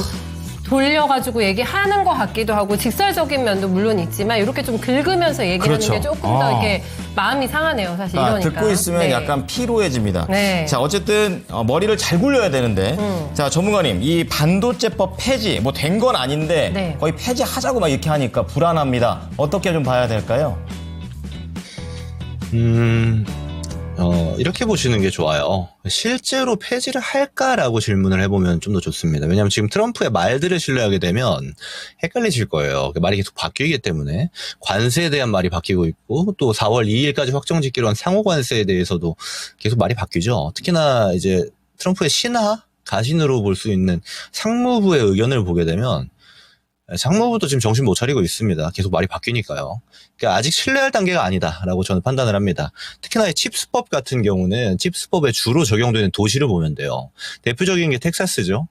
S3: 돌려가지고 얘기하는 것 같기도 하고 직설적인 면도 물론 있지만 이렇게 좀 긁으면서 얘기하는
S2: 그렇죠.
S3: 게 조금 더 이렇게 마음이 상하네요. 사실 이러니까.
S2: 듣고 있으면
S3: 네.
S2: 약간 피로해집니다.
S3: 네.
S2: 자, 어쨌든 머리를 잘 굴려야 되는데 자, 전문가님 이 반도체법 폐지 뭐 된 건 아닌데
S3: 네.
S2: 거의 폐지하자고 막 이렇게 하니까 불안합니다. 어떻게 좀 봐야 될까요?
S4: 이렇게 보시는 게 좋아요. 실제로 폐지를 할까라고 질문을 해보면 좀 더 좋습니다. 왜냐하면 지금 트럼프의 말들을 신뢰하게 되면 헷갈리실 거예요. 말이 계속 바뀌기 때문에 관세에 대한 말이 바뀌고 있고 또 4월 2일까지 확정짓기로 한 상호 관세에 대해서도 계속 말이 바뀌죠. 특히나 이제 트럼프의 신하 가신으로 볼 수 있는 상무부의 의견을 보게 되면 상무부도 지금 정신 못 차리고 있습니다. 계속 말이 바뀌니까요. 그러니까 아직 신뢰할 단계가 아니다라고 저는 판단을 합니다. 특히나 이 칩스법 같은 경우는 칩스법에 주로 적용되는 도시를 보면 돼요. 대표적인 게 텍사스죠.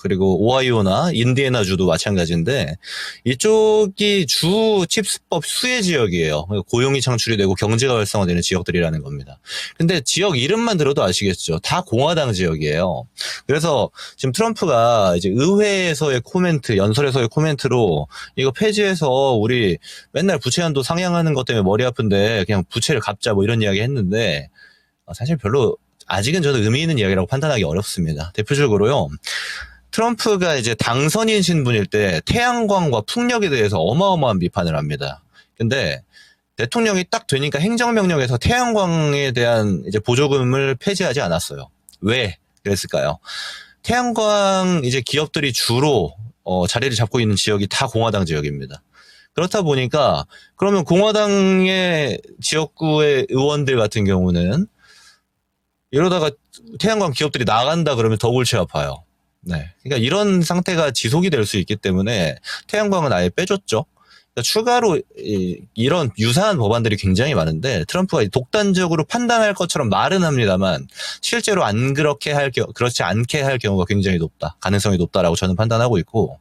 S4: 그리고 오하이오나 인디애나주도 마찬가지인데 이쪽이 주 칩스법 수혜 지역이에요. 고용이 창출이 되고 경제가 활성화되는 지역들이라는 겁니다. 근데 지역 이름만 들어도 아시겠죠. 다 공화당 지역이에요. 그래서 지금 트럼프가 이제 의회에서의 코멘트, 연설에서의 코멘트로 이거 폐지해서 우리 맨날 부채 한도 상향하는 것 때문에 머리 아픈데 그냥 부채를 갚자 뭐 이런 이야기 했는데 사실 별로 아직은 저는 의미 있는 이야기라고 판단하기 어렵습니다. 대표적으로요. 트럼프가 이제 당선인 신분일 때 태양광과 풍력에 대해서 어마어마한 비판을 합니다. 근데 대통령이 딱 되니까 행정명령에서 태양광에 대한 이제 보조금을 폐지하지 않았어요. 왜 그랬을까요? 태양광 이제 기업들이 주로 자리를 잡고 있는 지역이 다 공화당 지역입니다. 그렇다 보니까 그러면 공화당의 지역구의 의원들 같은 경우는 이러다가 태양광 기업들이 나간다 그러면 더 골치 아파요. 네. 그러니까 이런 상태가 지속이 될 수 있기 때문에 태양광은 아예 빼줬죠. 그러니까 추가로 이런 유사한 법안들이 굉장히 많은데 트럼프가 독단적으로 판단할 것처럼 말은 합니다만 실제로 안 그렇게 그렇지 않게 할 경우가 굉장히 높다. 가능성이 높다라고 저는 판단하고 있고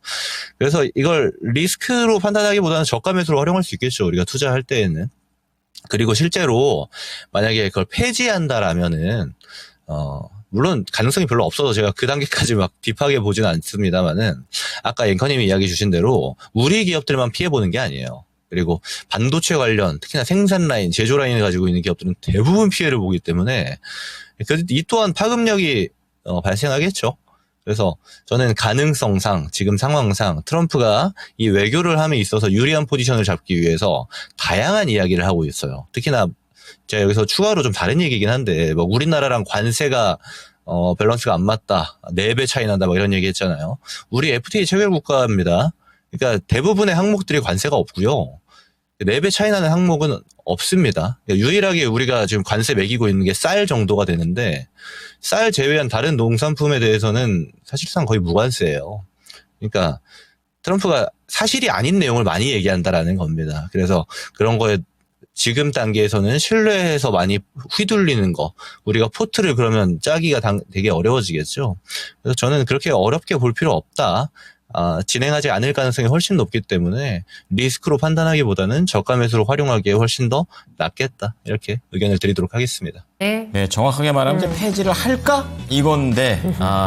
S4: 그래서 이걸 리스크로 판단하기보다는 저가 매수로 활용할 수 있겠죠. 우리가 투자할 때에는. 그리고 실제로 만약에 그걸 폐지한다라면은 물론 가능성이 별로 없어서 제가 그 단계까지 막 딥하게 보지는 않습니다만은 아까 앵커님이 이야기 주신 대로 우리 기업들만 피해 보는 게 아니에요. 그리고 반도체 관련 특히나 생산 라인, 제조 라인을 가지고 있는 기업들은 대부분 피해를 보기 때문에 이 또한 파급력이 발생하겠죠. 그래서 저는 가능성상 지금 상황상 트럼프가 이 외교를 함에 있어서 유리한 포지션을 잡기 위해서 다양한 이야기를 하고 있어요. 특히나 제가 여기서 추가로 좀 다른 얘기긴 한데 뭐 우리나라랑 관세가 밸런스가 안 맞다. 4배 차이 난다. 뭐 이런 얘기 했잖아요. 우리 FTA 체결 국가입니다. 그러니까 대부분의 항목들이 관세가 없고요. 4배 차이 나는 항목은 없습니다. 유일하게 우리가 지금 관세 매기고 있는 게 쌀 정도가 되는데 쌀 제외한 다른 농산품에 대해서는 사실상 거의 무관세예요. 그러니까 트럼프가 사실이 아닌 내용을 많이 얘기한다라는 겁니다. 그래서 그런 거에 지금 단계에서는 신뢰해서 많이 휘둘리는 거 우리가 포트를 그러면 짜기가 되게 어려워지겠죠. 그래서 저는 그렇게 어렵게 볼 필요 없다. 진행하지 않을 가능성이 훨씬 높기 때문에 리스크로 판단하기보다는 저가 매수로 활용하기에 훨씬 더 낫겠다. 이렇게 의견을 드리도록 하겠습니다.
S2: 네, 정확하게 말하면 이제 폐지를 할까? 이건데,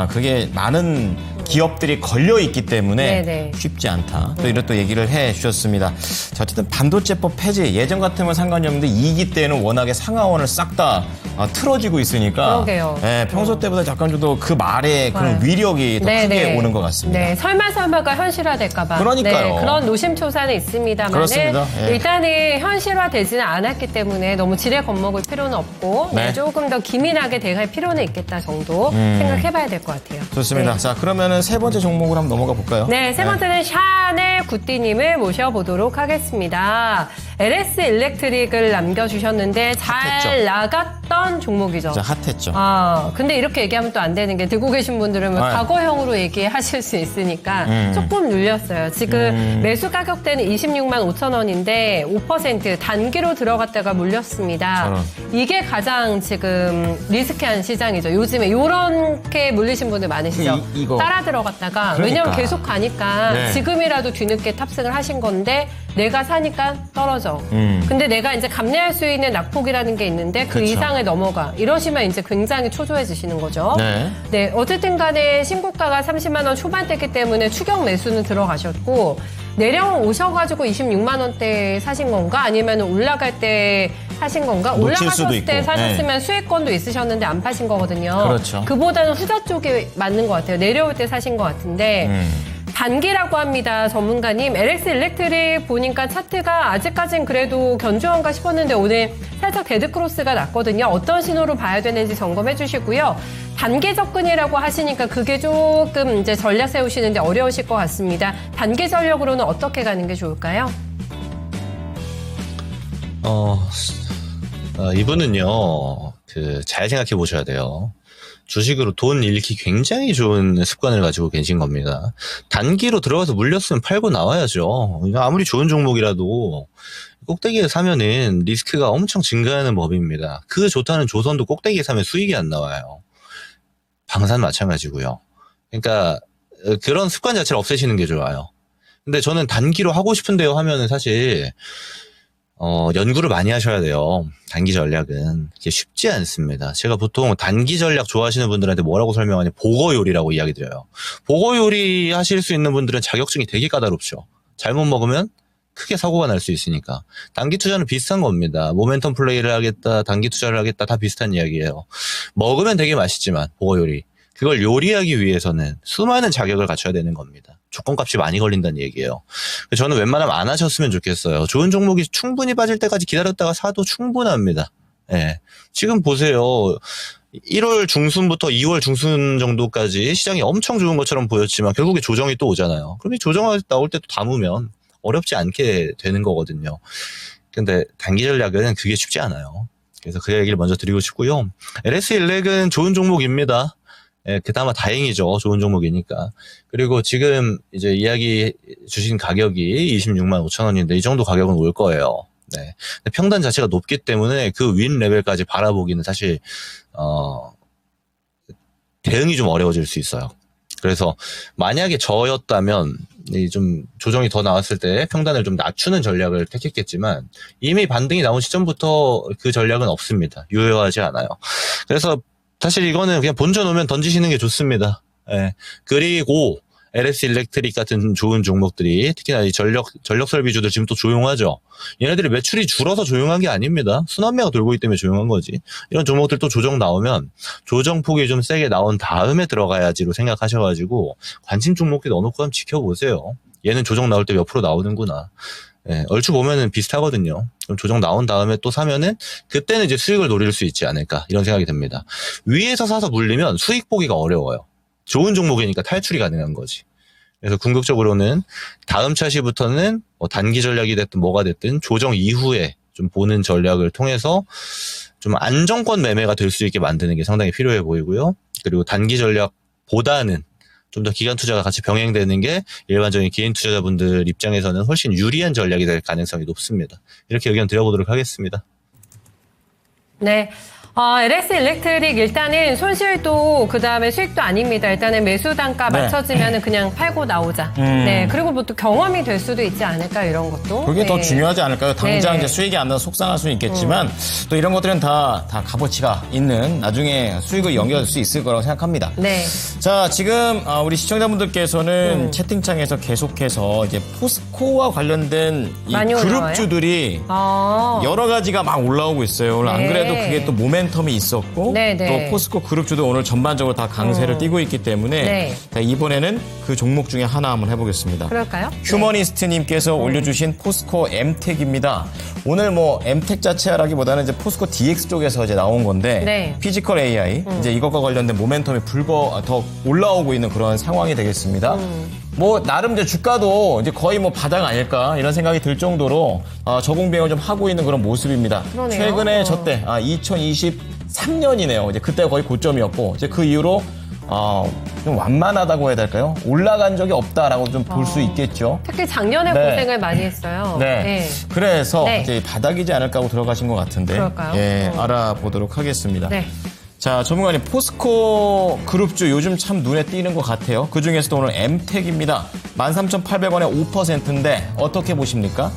S2: 그게 많은 기업들이 걸려 있기 때문에
S3: 네네.
S2: 쉽지 않다. 또 이런 또 얘기를 해 주셨습니다. 자, 어쨌든 반도체법 폐지 예전 같으면 상관이 없는데 2기 때는 워낙에 상하원을 싹 다 틀어지고 있으니까
S3: 그러게요.
S2: 네, 평소 때보다 약간 좀 더 그 말의 그런 위력이 더 크게 오는 것 같습니다.
S3: 네, 설마가 현실화될까봐.
S2: 그러니까요.
S3: 네, 그런 노심초사는 있습니다만
S2: 그렇습니다. 예.
S3: 일단은 현실화되지는 않았기 때문에 너무 지레 겁먹을 필요는 없고
S2: 네.
S3: 조금 더 기민하게 대할 필요는 있겠다 정도 생각해봐야 될 것 같아요.
S2: 좋습니다.
S3: 네.
S2: 자, 그러면은 세 번째 종목으로 한번 넘어가 볼까요?
S3: 네, 세 번째는 샤넬 구띠님을 모셔보도록 하겠습니다. LS 일렉트릭을 남겨주셨는데 잘
S2: 핫했죠.
S3: 나갔던 종목이죠.
S2: 진짜 핫했죠.
S3: 근데 이렇게 얘기하면 또 안 되는 게 듣고 계신 분들은 뭐
S2: 네.
S3: 과거형으로 얘기하실 수 있으니까 조금 눌렸어요. 지금 매수 가격대는 26만 5천 원인데 5% 단기로 들어갔다가 물렸습니다.
S2: 저런.
S3: 이게 가장 지금 리스키한 시장이죠. 요즘에 요렇게 물리신 분들 많으시죠.
S2: 이거.
S3: 따라 들어갔다가
S2: 그러니까.
S3: 왜냐면 계속 가니까
S2: 네.
S3: 지금이라도 뒤늦게 탑승을 하신 건데 내가 사니까 떨어져. 근데 내가 이제 감내할 수 있는 낙폭이라는 게 있는데 그
S2: 그쵸.
S3: 이상을 넘어가. 이러시면 이제 굉장히 초조해지시는 거죠.
S2: 네.
S3: 네, 어쨌든 간에 신고가가 30만 원 초반대이기 때문에 추격 매수는 들어가셨고 내려오셔가지고 26만 원대 사신 건가? 아니면 올라갈 때 사신 건가?
S2: 놓칠 수도
S3: 올라가셨을 때
S2: 있고.
S3: 사셨으면 수익권도 있으셨는데 안 파신 거거든요.
S2: 그렇죠.
S3: 그보다는 후자 쪽이 맞는 것 같아요. 내려올 때 사신 것 같은데 단기라고 합니다. 전문가님. LX 일렉트릭 보니까 차트가 아직까진 그래도 견조한가 싶었는데 오늘 살짝 데드크로스가 났거든요. 어떤 신호로 봐야 되는지 점검해 주시고요. 단기 접근이라고 하시니까 그게 조금 이제 전략 세우시는데 어려우실 것 같습니다. 단기 전략으로는 어떻게 가는 게 좋을까요?
S4: 이분은요, 잘 생각해 보셔야 돼요. 주식으로 돈 잃기 굉장히 좋은 습관을 가지고 계신 겁니다. 단기로 들어가서 물렸으면 팔고 나와야죠. 아무리 좋은 종목이라도 꼭대기에 사면은 리스크가 엄청 증가하는 법입니다. 그 좋다는 조선도 꼭대기에 사면 수익이 안 나와요. 방산 마찬가지고요. 그러니까 그런 습관 자체를 없애시는 게 좋아요. 근데 저는 단기로 하고 싶은데요 하면은 사실 연구를 많이 하셔야 돼요. 단기 전략은. 그게 쉽지 않습니다. 제가 보통 단기 전략 좋아하시는 분들한테 뭐라고 설명하냐, 보거 요리라고 이야기 드려요. 보거 요리 하실 수 있는 분들은 자격증이 되게 까다롭죠. 잘못 먹으면 크게 사고가 날 수 있으니까. 단기 투자는 비슷한 겁니다. 모멘텀 플레이를 하겠다, 단기 투자를 하겠다, 다 비슷한 이야기예요. 먹으면 되게 맛있지만, 보거 요리. 그걸 요리하기 위해서는 수많은 자격을 갖춰야 되는 겁니다. 조건값이 많이 걸린다는 얘기예요. 저는 웬만하면 안 하셨으면 좋겠어요. 좋은 종목이 충분히 빠질 때까지 기다렸다가 사도 충분합니다. 예. 지금 보세요. 1월 중순부터 2월 중순 정도까지 시장이 엄청 좋은 것처럼 보였지만 결국에 조정이 또 오잖아요. 그럼 이 조정이 나올 때 또 담으면 어렵지 않게 되는 거거든요. 근데 단기 전략은 그게 쉽지 않아요. 그래서 그 얘기를 먼저 드리고 싶고요. LS 일렉은 좋은 종목입니다. 예, 그나마 다행이죠. 좋은 종목이니까. 그리고 지금 이제 이야기 주신 가격이 26만 5천 원인데 이 정도 가격은 올 거예요. 네. 평단 자체가 높기 때문에 그 윈 레벨까지 바라보기는 사실, 대응이 좀 어려워질 수 있어요. 그래서 만약에 저였다면 좀 조정이 더 나왔을 때 평단을 좀 낮추는 전략을 택했겠지만 이미 반등이 나온 시점부터 그 전략은 없습니다. 유효하지 않아요. 그래서 사실 이거는 그냥 본전 오면 던지시는 게 좋습니다. 예. 그리고 LS 일렉트릭 같은 좋은 종목들이 특히나 이 전력 설비주들 지금 또 조용하죠. 얘네들이 매출이 줄어서 조용한 게 아닙니다. 순환매가 돌고 있기 때문에 조용한 거지. 이런 종목들 또 조정 나오면 조정폭이 좀 세게 나온 다음에 들어가야지로 생각하셔가지고 관심 종목들 넣어놓고 한번 지켜보세요. 얘는 조정 나올 때 몇 프로 나오는구나. 예, 얼추 보면은 비슷하거든요. 그럼 조정 나온 다음에 또 사면은 그때는 이제 수익을 노릴 수 있지 않을까 이런 생각이 듭니다. 위에서 사서 물리면 수익 보기가 어려워요. 좋은 종목이니까 탈출이 가능한 거지. 그래서 궁극적으로는 다음 차시부터는 단기 전략이 됐든 뭐가 됐든 조정 이후에 좀 보는 전략을 통해서 좀 안정권 매매가 될 수 있게 만드는 게 상당히 필요해 보이고요. 그리고 단기 전략보다는 좀 더 기간 투자가 같이 병행되는 게 일반적인 개인 투자자분들 입장에서는 훨씬 유리한 전략이 될 가능성이 높습니다. 이렇게 의견 드려보도록 하겠습니다.
S3: 네. LS 일렉트릭 일단은 손실도 그다음에 수익도 아닙니다. 일단은 매수 단가
S2: 네.
S3: 맞춰지면은 그냥 팔고 나오자. 네. 그리고 뭐 또 경험이 될 수도 있지 않을까 이런 것도.
S2: 그게
S3: 네.
S2: 더 중요하지 않을까요? 당장
S3: 네네.
S2: 이제 수익이 안 나서 속상할 수는 있겠지만 또 이런 것들은 다 값어치가 있는 나중에 수익을 연결할 수 있을 거라고 생각합니다.
S3: 네.
S2: 자, 지금 우리 시청자분들께서는 채팅창에서 계속해서 이제 포스코와 관련된 이
S3: 많이 올라와요?
S2: 그룹주들이
S3: 아.
S2: 여러 가지가 막 올라오고 있어요. 오늘 안
S3: 네.
S2: 그래도 그게 또 모멘텀이 있었고
S3: 네네.
S2: 또 포스코 그룹주도 오늘 전반적으로 다 강세를 띠고 있기 때문에
S3: 네.
S2: 자, 이번에는 그 종목 중에 하나 한번 해보겠습니다.
S3: 그럴까요?
S2: 휴머니스트님께서 올려주신 포스코 엠텍입니다. 오늘 뭐 엠텍 자체라기보다는 이제 포스코 DX 쪽에서 이제 나온 건데
S3: 네.
S2: 피지컬 AI 이제 이것과 관련된 모멘텀이 더 올라오고 있는 그런 상황이 되겠습니다. 뭐 나름 이제 주가도 이제 거의 뭐 바닥 아닐까 이런 생각이 들 정도로 저공비행을 좀 하고 있는 그런 모습입니다.
S3: 그러네요.
S2: 최근에 저때 2023년이네요. 이제 그때 거의 고점이었고 이제 그 이후로 좀 완만하다고 해야 될까요? 올라간 적이 없다라고 좀 볼 수 있겠죠.
S3: 특히 작년에
S2: 네.
S3: 고생을 많이 했어요.
S2: 네. 그래서
S3: 네.
S2: 이제 바닥이지 않을까 하고 들어가신 것 같은데.
S3: 그럴까요?
S2: 예, 알아보도록 하겠습니다.
S3: 네.
S2: 자, 전문가님, 포스코 그룹주 요즘 참 눈에 띄는 것 같아요. 그 중에서도 오늘 엠텍입니다. 13,800원에 5%인데 어떻게 보십니까?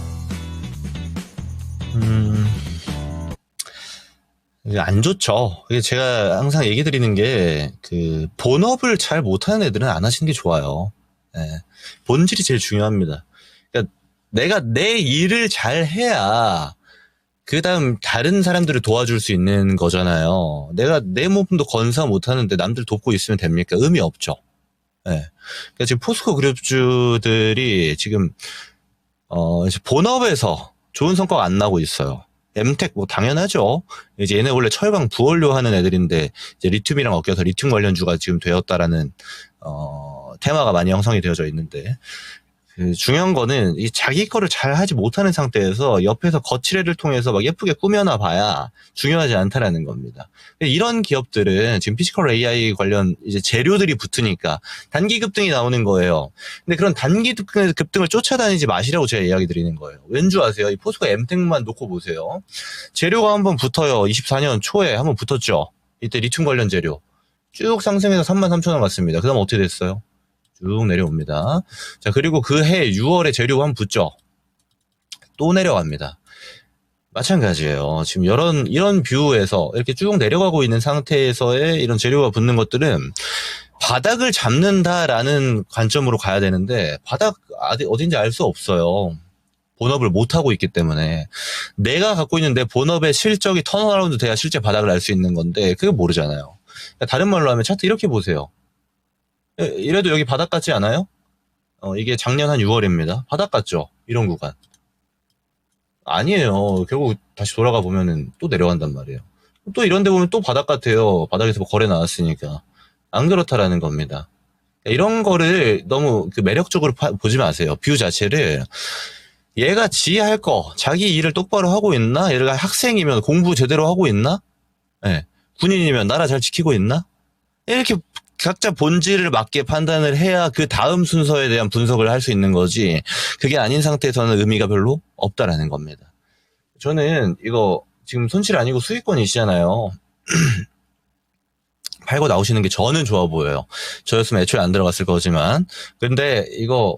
S4: 안 좋죠. 이게 제가 항상 얘기 드리는 게, 본업을 잘 못하는 애들은 안 하시는 게 좋아요. 예. 본질이 제일 중요합니다. 그러니까 내가 내 일을 잘 해야, 그 다음 다른 사람들을 도와줄 수 있는 거잖아요. 내가 내 몸도 건사 못하는데 남들 돕고 있으면 됩니까? 의미 없죠. 네. 그러니까 지금 포스코 그룹주들이 지금 이제 본업에서 좋은 성과가 안 나고 있어요. 엠텍 뭐 당연하죠. 이제 얘네 원래 철강 부원료 하는 애들인데 이제 리튬이랑 엮여서 리튬 관련주가 지금 되었다라는 테마가 많이 형성이 되어져 있는데 그 중요한 거는 이 자기 거를 잘 하지 못하는 상태에서 옆에서 거치레를 통해서 막 예쁘게 꾸며놔 봐야 중요하지 않다라는 겁니다. 이런 기업들은 지금 피지컬 AI 관련 이제 재료들이 붙으니까 단기 급등이 나오는 거예요. 근데 그런 단기 급등을 쫓아다니지 마시라고 제가 이야기 드리는 거예요. 왠 줄 아세요? 이 포스코 엠텍만 놓고 보세요. 재료가 한번 붙어요. 24년 초에 한번 붙었죠. 이때 리튬 관련 재료. 쭉 상승해서 33,000원 갔습니다. 그 다음 어떻게 됐어요? 쭉 내려옵니다. 자, 그리고 그 해 6월에 재료가 한번 붙죠. 또 내려갑니다. 마찬가지예요. 지금 이런 뷰에서 이렇게 쭉 내려가고 있는 상태에서의 이런 재료가 붙는 것들은 바닥을 잡는다라는 관점으로 가야 되는데 바닥 어딘지 알 수 없어요. 본업을 못하고 있기 때문에 내가 갖고 있는 내 본업의 실적이 턴어라운드 돼야 실제 바닥을 알 수 있는 건데 그게 모르잖아요. 그러니까 다른 말로 하면 차트 이렇게 보세요. 이래도 여기 바닥 같지 않아요? 이게 작년 한 6월입니다. 바닥 같죠? 이런 구간. 아니에요. 결국 다시 돌아가 보면은 또 내려간단 말이에요. 또 이런 데 보면 또 바닥 같아요. 바닥에서 뭐 거래 나왔으니까. 안 그렇다라는 겁니다. 이런 거를 너무 그 매력적으로 보지 마세요. 뷰 자체를. 얘가 할 거, 자기 일을 똑바로 하고 있나? 얘가 학생이면 공부 제대로 하고 있나? 네. 군인이면 나라 잘 지키고 있나? 이렇게 각자 본질을 맞게 판단을 해야 그 다음 순서에 대한 분석을 할 수 있는 거지 그게 아닌 상태에서는 의미가 별로 없다라는 겁니다. 저는 이거 지금 손실 아니고 수익권이시잖아요. 팔고 나오시는 게 저는 좋아 보여요. 저였으면 애초에 안 들어갔을 거지만 근데 이거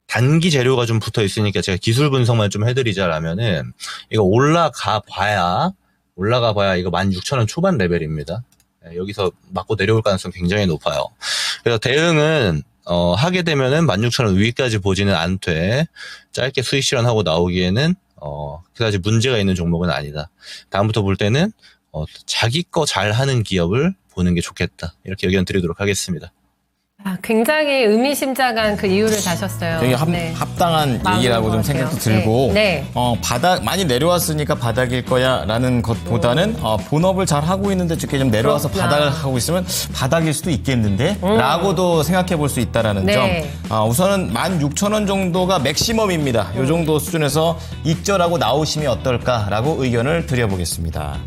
S4: 단기 재료가 좀 붙어 있으니까 제가 기술 분석만 좀 해드리자라면은 이거 올라가 봐야 이거 16,000원 초반 레벨입니다. 여기서 맞고 내려올 가능성이 굉장히 높아요. 그래서 대응은 하게 되면은 16,000원 위까지 보지는 않되 짧게 수익 실현하고 나오기에는 그다지 문제가 있는 종목은 아니다. 다음부터 볼 때는 자기 거 잘하는 기업을 보는 게 좋겠다. 이렇게 의견 드리도록 하겠습니다.
S3: 아, 굉장히 의미심장한 그 이유를 다셨어요.
S2: 되게
S3: 네.
S2: 합당한 얘기라고 좀
S3: 것
S2: 생각도
S3: 같아요.
S2: 들고
S3: 네.
S2: 바닥 많이 내려왔으니까 바닥일 거야라는 것보다는 본업을 잘 하고 있는데 이렇게 좀 내려와서
S3: 그렇구나.
S2: 바닥을 하고 있으면 바닥일 수도 있겠는데라고도 생각해 볼 수 있다라는
S3: 네.
S2: 점. 우선은 16,000원 정도가 맥시멈입니다. 이 정도 수준에서 익절하고 나오시면 어떨까라고 의견을 드려보겠습니다.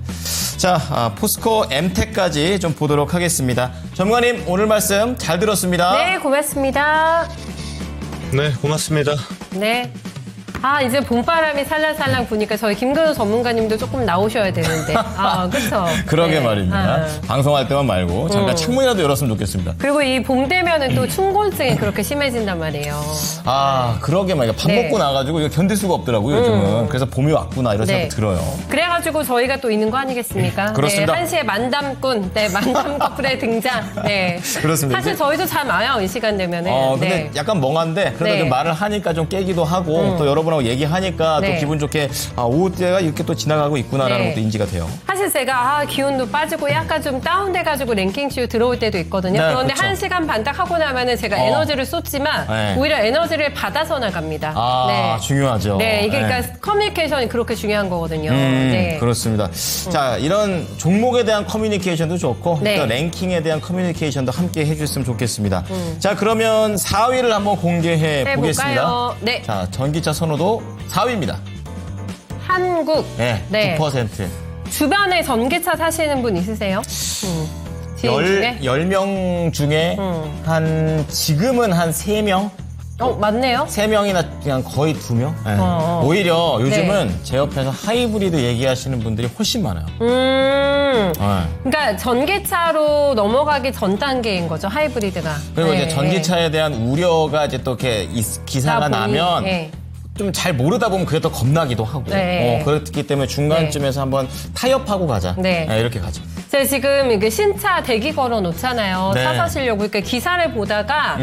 S2: 자, 포스코 엠텍까지 좀 보도록 하겠습니다. 전문가님 오늘 말씀 잘 들었습니다.
S3: 네, 고맙습니다.
S4: 네, 고맙습니다.
S3: 네. 아, 이제 봄바람이 살랑살랑 부니까 저희 김근우 전문가님도 조금 나오셔야 되는데. 아, 그렇죠.
S2: 그러게 말입니다. 방송할 때만 말고 잠깐 창문이라도 열었으면 좋겠습니다.
S3: 그리고 이 봄 되면은 또 춘곤증이 그렇게 심해진단 말이에요.
S2: 아, 그러게 말이야. 밥
S3: 네.
S2: 먹고 나가지고 이거 견딜 수가 없더라고요, 요즘은. 그래서 봄이 왔구나, 이런
S3: 네.
S2: 생각이 들어요.
S3: 그래가지고 저희가 또 있는 거 아니겠습니까?
S2: 그렇습니다.
S3: 네, 1시에 만담꾼, 네, 만담 커플의 등장. 네.
S2: 그렇습니다.
S3: 사실 저희도 잠 와요, 이 시간 되면은.
S2: 근데
S3: 네.
S2: 약간 멍한데, 그래도
S3: 네.
S2: 좀 말을 하니까 좀 깨기도 하고, 또 여러분하고 얘기하니까
S3: 네.
S2: 또 기분 좋게, 오후 때가 이렇게 또 지나가고 있구나라는
S3: 네.
S2: 것도 인지가 돼요.
S3: 사실 제가 기온도 빠지고 약간 좀 다운돼가지고 랭킹쇼 들어올 때도 있거든요.
S2: 네,
S3: 그런데
S2: 그렇죠.
S3: 1시간 반 딱 하고 나면은 제가 에너지를 쏟지만
S2: 네.
S3: 오히려 에너지를 받아서 나갑니다.
S2: 아, 중요하죠.
S3: 네, 이게
S2: 네.
S3: 그러니까 커뮤니케이션이 그렇게 중요한 거거든요. 네.
S2: 그렇습니다. 자, 이런 종목에 대한 커뮤니케이션도 좋고,
S3: 네.
S2: 또 랭킹에 대한 커뮤니케이션도 함께 해주셨으면 좋겠습니다. 자, 그러면 4위를 한번 공개해
S3: 네,
S2: 보겠습니다.
S3: 볼까요? 네.
S2: 자, 전기차 선호도 4위입니다.
S3: 한국.
S2: 네,
S3: 네.
S2: 9%.
S3: 주변에 전기차 사시는 분 있으세요? 지인 중에?
S2: 10명 중에 지금은 한 3명?
S3: 맞네요.
S2: 3명이나 그냥 거의 2명? 네. 오히려 요즘은
S3: 네.
S2: 제 옆에서 하이브리드 얘기하시는 분들이 훨씬 많아요. 네.
S3: 그러니까 전기차로 넘어가기 전 단계인 거죠, 하이브리드가.
S2: 그리고
S3: 네,
S2: 이제 전기차에 대한 우려가 이제 또 이렇게 기사가
S3: 다 보니,
S2: 나면
S3: 네.
S2: 좀 잘 모르다 보면 그게 더 겁나기도 하고.
S3: 네.
S2: 그렇기 때문에 중간쯤에서 한번 타협하고 가자.
S3: 네.
S2: 이렇게 가죠.
S3: 제가 지금 이게 신차 대기 걸어 놓잖아요.
S2: 네.
S3: 차 사시려고. 그러니까 기사를 보다가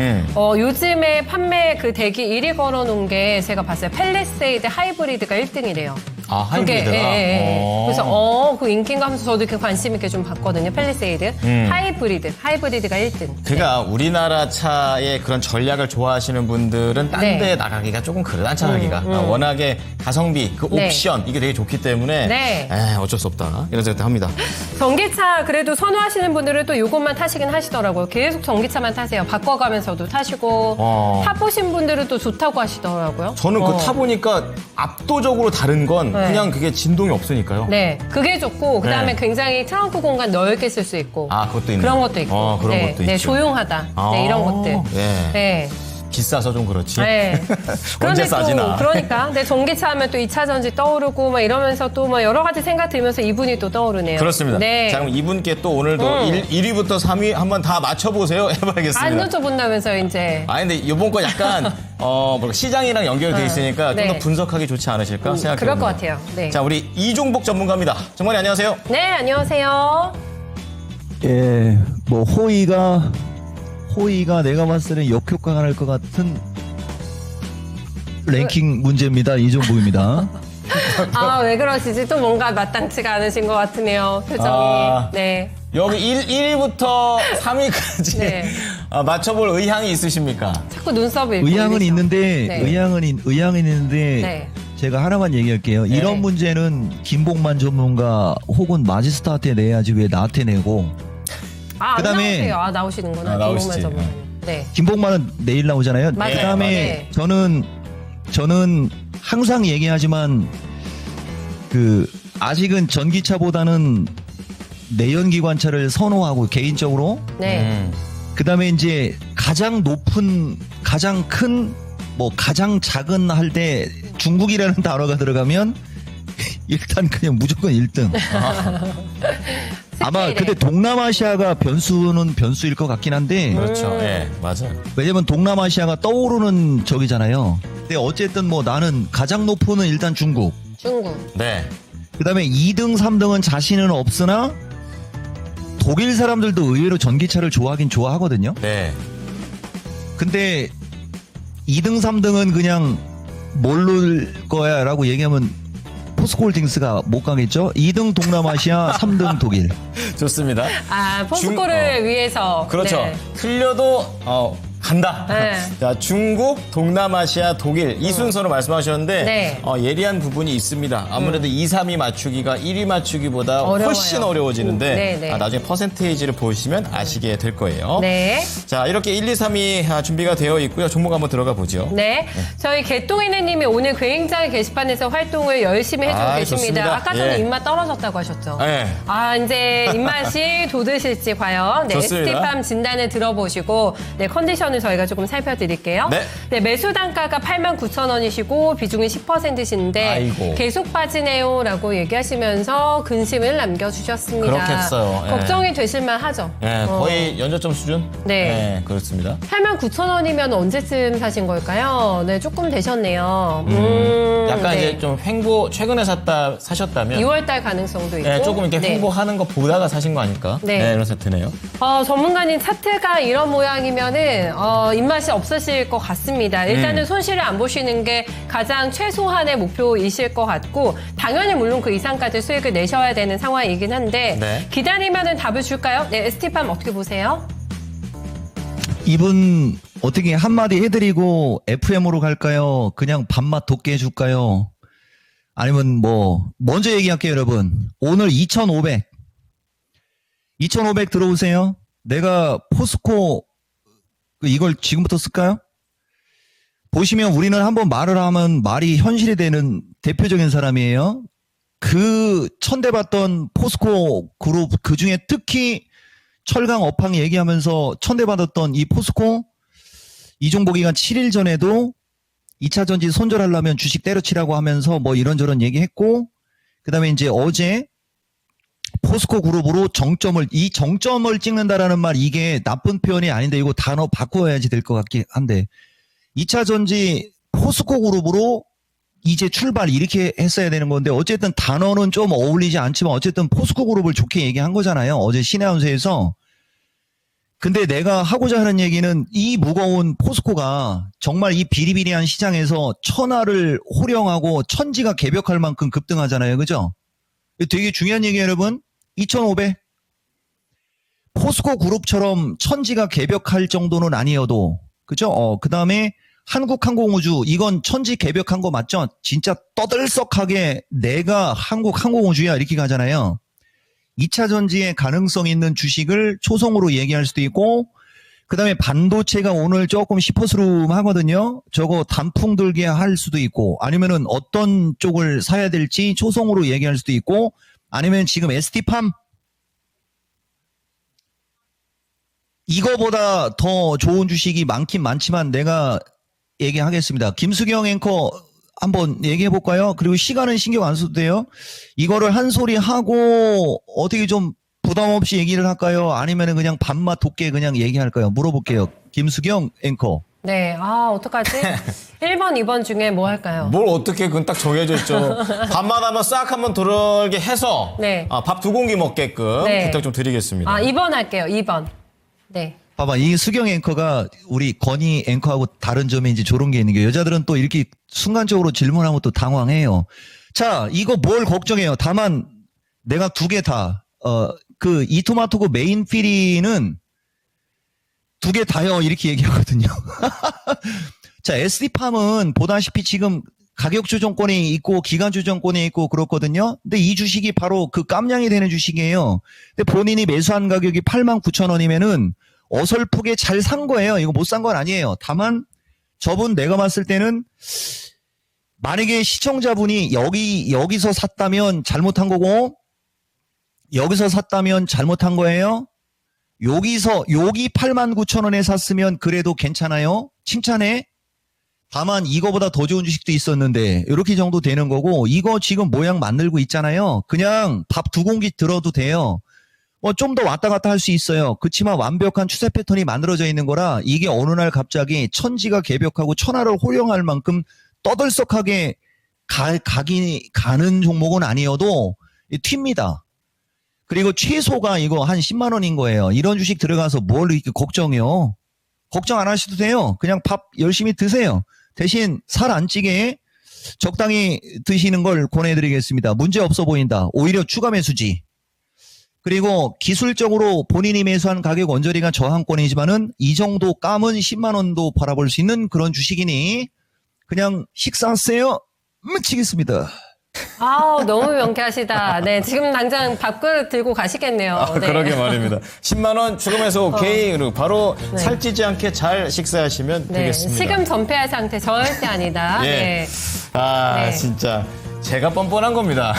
S3: 요즘에 판매 그 대기 1위 걸어 놓은 게 제가 봤어요. 팰리세이드 하이브리드가 1등이래요.
S2: 아,
S3: 그게,
S2: 하이브리드가? 어.
S3: 그래서 그 인기인가 하면서 저도 이렇게 관심 있게 좀 봤거든요. 팰리세이드. 하이브리드가 1등.
S2: 그러니까 우리나라 차의 그런 전략을 좋아하시는 분들은 딴
S3: 네.
S2: 데 나가기가 조금 그래, 안차가기가. 워낙에 가성비, 그
S3: 네.
S2: 옵션 이게 되게 좋기 때문에
S3: 네.
S2: 어쩔 수 없다 이런 생각도 합니다.
S3: 전기차 그래도 선호하시는 분들은 또 요것만 타시긴 하시더라고요. 계속 전기차만 타세요. 바꿔가면서도 타시고 타보신 분들은 또 좋다고 하시더라고요.
S2: 저는 그 타보니까 압도적으로 다른 건
S3: 네.
S2: 그냥 그게 진동이 없으니까요.
S3: 네, 그게 좋고 그다음에
S2: 네.
S3: 굉장히 트렁크 공간 넓게 쓸 수 있고
S2: 아, 그것도 있네.
S3: 그런 것도 있고
S2: 그런
S3: 네,
S2: 것도
S3: 네,
S2: 있죠.
S3: 조용하다. 네, 이런 것들.
S2: 예.
S3: 네.
S2: 비싸서 좀 그렇지.
S3: 네.
S2: 언제 싸지나.
S3: 그러니까. 근데 전기차 하면 또 2차 전지 떠오르고 막 이러면서 또 막 여러 가지 생각 들면서 이분이 또 떠오르네요.
S2: 그렇습니다.
S3: 네.
S2: 자, 그럼 이분께 또 오늘도 1위부터 3위 한번 다 맞춰보세요.
S3: 안
S2: 해봐야겠습니다.
S3: 여쭤본다면서요, 이제.
S2: 근데 이번 건 약간 시장이랑 연결돼 있으니까 좀
S3: 네.
S2: 더 분석하기 좋지 않으실까 생각해봅니다.
S3: 그럴 것 같아요. 네.
S2: 자, 우리 이종복 전문가입니다. 정말 안녕하세요.
S3: 네, 안녕하세요.
S6: 예, 뭐 호의가 내가 봤을 때는 역효과가 날 것 같은 랭킹 문제입니다. 이종복입니다.
S3: 왜 그러시지? 또 뭔가 마땅치가 않으신 것 같으네요, 표정이. 네.
S2: 여기 1위부터 3위까지
S3: 네.
S2: 맞춰볼 의향이 있으십니까?
S3: 자꾸 눈썹을 이렇게
S6: 의향은
S3: 올리죠.
S6: 있는데
S3: 네.
S6: 의향은 있는데
S3: 네.
S6: 제가 하나만 얘기할게요. 이런 문제는 김복만 전문가 혹은 마지스타한테 내야지 왜 나한테 내고
S3: 안
S6: 그다음에-
S3: 나오세요. 나오시는구나.
S2: 나오시지.
S3: 김홍만 전문가님. 네.
S6: 김복만은 내일 나오잖아요.
S3: 맞아요.
S6: 그다음에
S3: 네.
S6: 저는 항상 얘기하지만 아직은 전기차보다는 내연기관차를 선호하고 개인적으로
S3: 네.
S6: 그다음에 이제 가장 큰 가장 작은 할 때 중국이라는 단어가 들어가면 일단 그냥 무조건 1등. 아마 근데 동남아시아가 변수는 변수일 것 같긴 한데
S2: 그렇죠. 예, 맞아요.
S6: 왜냐면 동남아시아가 떠오르는 적이잖아요. 근데 어쨌든 나는 가장 높은 일단 중국.
S3: 중국.
S2: 네.
S6: 그다음에 2등, 3등은 자신은 없으나 독일 사람들도 의외로 전기차를 좋아하긴 좋아하거든요.
S2: 네.
S6: 근데 2등, 3등은 그냥 모를 거야 라고 얘기하면 포스코홀딩스가 못 가겠죠? 2등 동남아시아, 3등 독일.
S2: 좋습니다.
S3: 포스코를 위해서.
S2: 그렇죠.
S3: 네.
S2: 틀려도 간다.
S3: 네.
S2: 자, 중국, 동남아시아, 독일 이 순서로 말씀하셨는데
S3: 네.
S2: 예리한 부분이 있습니다. 아무래도 2, 3위 맞추기가 1위 맞추기보다
S3: 어려워요.
S2: 훨씬 어려워지는데
S3: 네, 네.
S2: 나중에 퍼센테이지를 보시면 아시게 될 거예요.
S3: 네.
S2: 자, 이렇게 1, 2, 3위 준비가 되어 있고요. 종목 한번 들어가 보죠.
S3: 네. 저희 개똥이네님이 오늘 굉장히 게시판에서 활동을 열심히 해주고 계십니다.
S2: 좋습니다.
S3: 아까 전에
S2: 예.
S3: 입맛 떨어졌다고 하셨죠?
S2: 네.
S3: 이제 입맛이 돋으실지 과연. 네.
S2: 좋습니다.
S3: ST팜 진단을 들어보시고, 네, 컨디션을 저희가 조금 살펴드릴게요.
S2: 네.
S3: 매수 단가가 89,000원이시고, 비중은 10%신데,
S2: 아이고.
S3: 계속 빠지네요. 라고 얘기하시면서 근심을 남겨주셨습니다.
S2: 그렇겠어요. 예.
S3: 걱정이 되실만 하죠.
S2: 네, 거의 연저점 수준?
S3: 네.
S2: 그렇습니다.
S3: 89,000원이면 언제쯤 사신 걸까요? 네, 조금 되셨네요.
S2: 약간
S3: 네.
S2: 이제 좀 최근에 사셨다면
S3: 2월달 가능성도 있고.
S2: 네, 조금 이렇게
S3: 네.
S2: 횡보하는 거 보다가 사신 거 아닐까?
S3: 네.
S2: 이런 생각 드네요.
S3: 전문가님 차트가 이런 모양이면은 입맛이 없으실 것 같습니다. 일단은 손실을 안 보시는 게 가장 최소한의 목표이실 것 같고 당연히 물론 그 이상까지 수익을 내셔야 되는 상황이긴 한데
S2: 네.
S3: 기다리면은 답을 줄까요? 네, ST팜 어떻게 보세요?
S6: 이분 어떻게 한마디 해드리고 FM으로 갈까요? 그냥 밥맛 돋게 해줄까요? 아니면 먼저 얘기할게요, 여러분. 오늘 2,500 들어오세요. 내가 포스코 이걸 지금부터 쓸까요? 보시면 우리는 한번 말을 하면 말이 현실이 되는 대표적인 사람이에요. 천대받던 포스코 그룹 그중에 특히 철강 업황 얘기하면서 천대받았던 이 포스코 이종복이가 7일 전에도 2차 전지 손절하려면 주식 때려치라고 하면서 이런저런 얘기했고 그다음에 이제 어제 포스코 그룹으로 정점을 찍는다라는 말 이게 나쁜 표현이 아닌데 이거 단어 바꿔야지 될 것 같긴 한데 2차 전지 포스코 그룹으로 이제 출발 이렇게 했어야 되는 건데 어쨌든 단어는 좀 어울리지 않지만 어쨌든 포스코 그룹을 좋게 얘기한 거잖아요. 어제 신의 한수에서 근데 내가 하고자 하는 얘기는 이 무거운 포스코가 정말 이 비리비리한 시장에서 천하를 호령하고 천지가 개벽할 만큼 급등하잖아요. 그죠? 되게 중요한 얘기예요, 여러분. 2,500. 포스코 그룹처럼 천지가 개벽할 정도는 아니어도, 그죠? 그 다음에 한국항공우주, 이건 천지 개벽한 거 맞죠? 진짜 떠들썩하게 내가 한국항공우주야 이렇게 가잖아요. 2차 전지의 가능성 있는 주식을 초성으로 얘기할 수도 있고, 그 다음에 반도체가 오늘 조금 시퍼스름하거든요. 저거 단풍 들게 할 수도 있고, 아니면은 어떤 쪽을 사야 될지 초성으로 얘기할 수도 있고, 아니면 지금 ST팜 이거보다 더 좋은 주식이 많긴 많지만 내가 얘기하겠습니다. 김수경 앵커 한번 얘기해 볼까요? 그리고 시간은 신경 안 써도 돼요. 이거를 한 소리 하고 어떻게 좀 부담 없이 얘기를 할까요? 아니면은 그냥 밥맛 돋게 그냥 얘기할까요? 물어볼게요. 김수경 앵커.
S3: 네, 어떡하지? 1번, 2번 중에 뭐 할까요?
S2: 뭘 어떻게 그건 딱 정해져 있죠. 밥만 하면 싹 한번 돌게 해서
S3: 네.
S2: 밥 2공기 먹게끔
S3: 네.
S2: 부탁 좀 드리겠습니다.
S3: 2번 할게요, 2번. 네.
S6: 봐봐, 이 수경 앵커가 우리 건희 앵커하고 다른 점이 이제 저런 게 있는 게 여자들은 또 이렇게 순간적으로 질문하면 또 당황해요. 자, 이거 뭘 걱정해요. 다만 내가 2개 다, 그 이토마토고 메인 피리는 2개 다요. 이렇게 얘기하거든요. 자, SD팜은 보다시피 지금 가격 조정권이 있고 기간 조정권이 있고 그렇거든요. 근데 이 주식이 바로 그 깜냥이 되는 주식이에요. 근데 본인이 매수한 가격이 89,000원이면은 어설프게 잘 산 거예요. 이거 못 산 건 아니에요. 다만 저분 내가 봤을 때는 만약에 시청자분이 여기서 샀다면 잘못한 거고 여기서 샀다면 잘못한 거예요. 여기 89,000원에 샀으면 그래도 괜찮아요. 칭찬해. 다만 이거보다 더 좋은 주식도 있었는데 이렇게 정도 되는 거고 이거 지금 모양 만들고 있잖아요. 그냥 밥 2공기 들어도 돼요. 좀 더 왔다 갔다 할 수 있어요. 그렇지만 완벽한 추세 패턴이 만들어져 있는 거라 이게 어느 날 갑자기 천지가 개벽하고 천하를 호령할 만큼 떠들썩하게 가는 종목은 아니어도 튑니다. 그리고 최소가 이거 한 10만 원인 거예요. 이런 주식 들어가서 뭘 이렇게 걱정해요. 걱정 안 하셔도 돼요. 그냥 밥 열심히 드세요. 대신 살 안 찌게 적당히 드시는 걸 권해드리겠습니다. 문제 없어 보인다. 오히려 추가 매수지. 그리고 기술적으로 본인이 매수한 가격 언저리가 저항권이지만은 이 정도 까면 10만 원도 바라볼 수 있는 그런 주식이니 그냥 식사하세요. 미치겠습니다.
S3: 너무 명쾌하시다. 네, 지금 당장 밥그릇 들고 가시겠네요. 네.
S2: 그러게 말입니다. 10만 원 추가해서 오케이. 그리고 바로 살찌지 않게 잘 식사하시면
S3: 네,
S2: 되겠습니다.
S3: 식음 전폐할 상태 절대 아니다.
S2: 예.
S3: 네. 네.
S2: 진짜 제가 뻔뻔한 겁니다.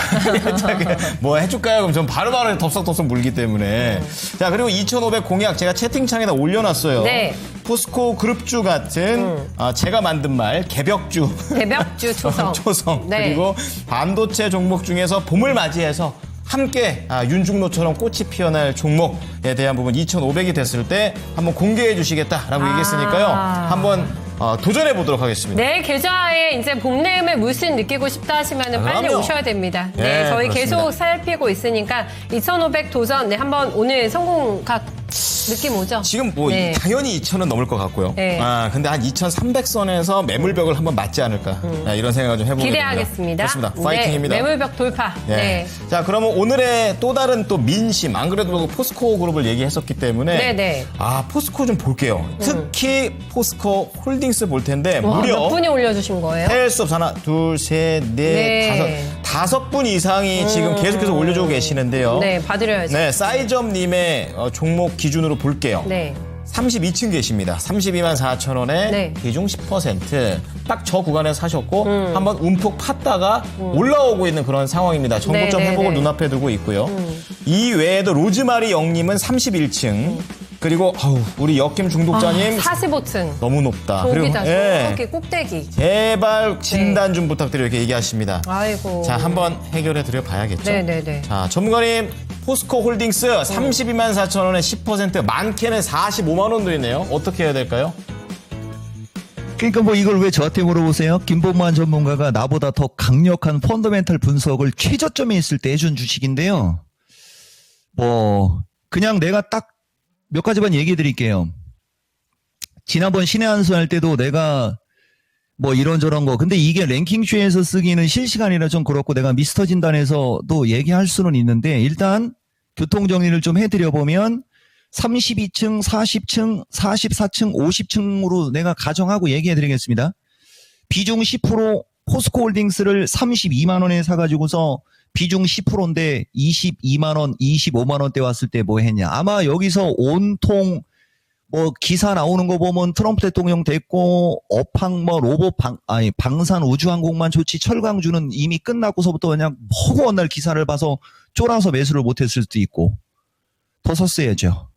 S2: 뭐 해줄까요? 그럼 전 바로바로 덥석덥석 물기 때문에. 자, 그리고 2,500 공약 제가 채팅창에다 올려놨어요.
S3: 네.
S2: 포스코 그룹주 같은 제가 만든 말 개벽주.
S3: 개벽주 초성.
S2: 초성.
S3: 네.
S2: 그리고 반도체 종목 중에서 봄을 맞이해서 함께 윤중로처럼 꽃이 피어날 종목에 대한 부분 2,500이 됐을 때 한번 공개해 주시겠다라고 얘기했으니까요. 한번 도전해 보도록 하겠습니다.
S3: 내 계좌에 이제 봄내음의 물씬 느끼고 싶다 하시면 빨리
S2: 그럼요.
S3: 오셔야 됩니다. 네,
S2: 네,
S3: 저희
S2: 그렇습니다.
S3: 계속 살피고 있으니까 2,500 도전. 네, 한번 오늘 성공각 느낌 오죠?
S2: 지금 뭐
S3: 네.
S2: 당연히 2,000은 넘을 것 같고요.
S3: 네.
S2: 근데 한 2,300선에서 매물벽을 한번 맞지 않을까 이런 생각을 좀 해보게
S3: 기대하겠습니다.
S2: 됩니다. 그렇습니다. 파이팅입니다.
S3: 네, 매물벽 돌파.
S2: 네.
S3: 네.
S2: 자, 그러면 오늘의 또 다른 또 민심, 안 그래도 포스코 그룹을 얘기했었기 때문에
S3: 네네.
S2: 포스코 좀 볼게요. 특히 포스코 홀딩스 볼 텐데 무려
S3: 몇 분이 올려주신 거예요?
S2: 헬스 하나, 둘, 셋, 넷,
S3: 네.
S2: 다섯 분 이상이 지금 계속해서 올려주고 계시는데요.
S3: 네, 봐드려야죠.
S2: 네, 사이점님의 종목 기준으로 볼게요.
S3: 네.
S2: 32층 계십니다. 32만 4천 원에
S3: 네.
S2: 비중 10%. 딱 저 구간에서 사셨고 한번 움푹 팠다가 올라오고 있는 그런 상황입니다. 정고점
S3: 네, 네,
S2: 회복을
S3: 네.
S2: 눈앞에 두고 있고요. 이 외에도 로즈마리 영님은 31층. 그리고 우리 역김 중독자님
S3: 45층.
S2: 너무 높다.
S3: 저기다,
S2: 예,
S3: 저기 꼭대기.
S2: 제발 진단 좀 부탁드려요. 이렇게 얘기하십니다.
S3: 아이고.
S2: 자, 한번 해결해 드려 봐야겠죠.
S3: 네네네.
S2: 자, 전문가님, 포스코 홀딩스 32만 4천 원에 10%, 많게는 45만 원도 있네요. 어떻게 해야 될까요?
S6: 그러니까 뭐 이걸 왜 저한테 물어보세요? 김봉만 전문가가 나보다 더 강력한 펀더멘탈 분석을 최저점에 있을 때 해준 주식인데요. 뭐 그냥 내가 딱 몇 가지만 얘기해 드릴게요. 지난번 신의 한수 할 때도 내가 뭐 이런저런 거. 근데 이게 랭킹쇼에서 쓰기는 실시간이라 좀 그렇고 내가 미스터 진단에서도 얘기할 수는 있는데 일단 교통정리를 좀 해드려보면 32층, 40층, 44층, 50층으로 내가 가정하고 얘기해드리겠습니다. 비중 10% 포스코홀딩스를 32만 원에 사가지고서 비중 10%인데 22만 원, 25만 원대 왔을 때 뭐 했냐. 아마 여기서 온통 뭐 기사 나오는 거 보면 트럼프 대통령 됐고 업황 뭐 로봇 방산 우주항공만 좋지 철강주는 이미 끝나고서부터 그냥 허구한 날 기사를 봐서 쫄아서 매수를 못했을 수도 있고 더 샀어야죠.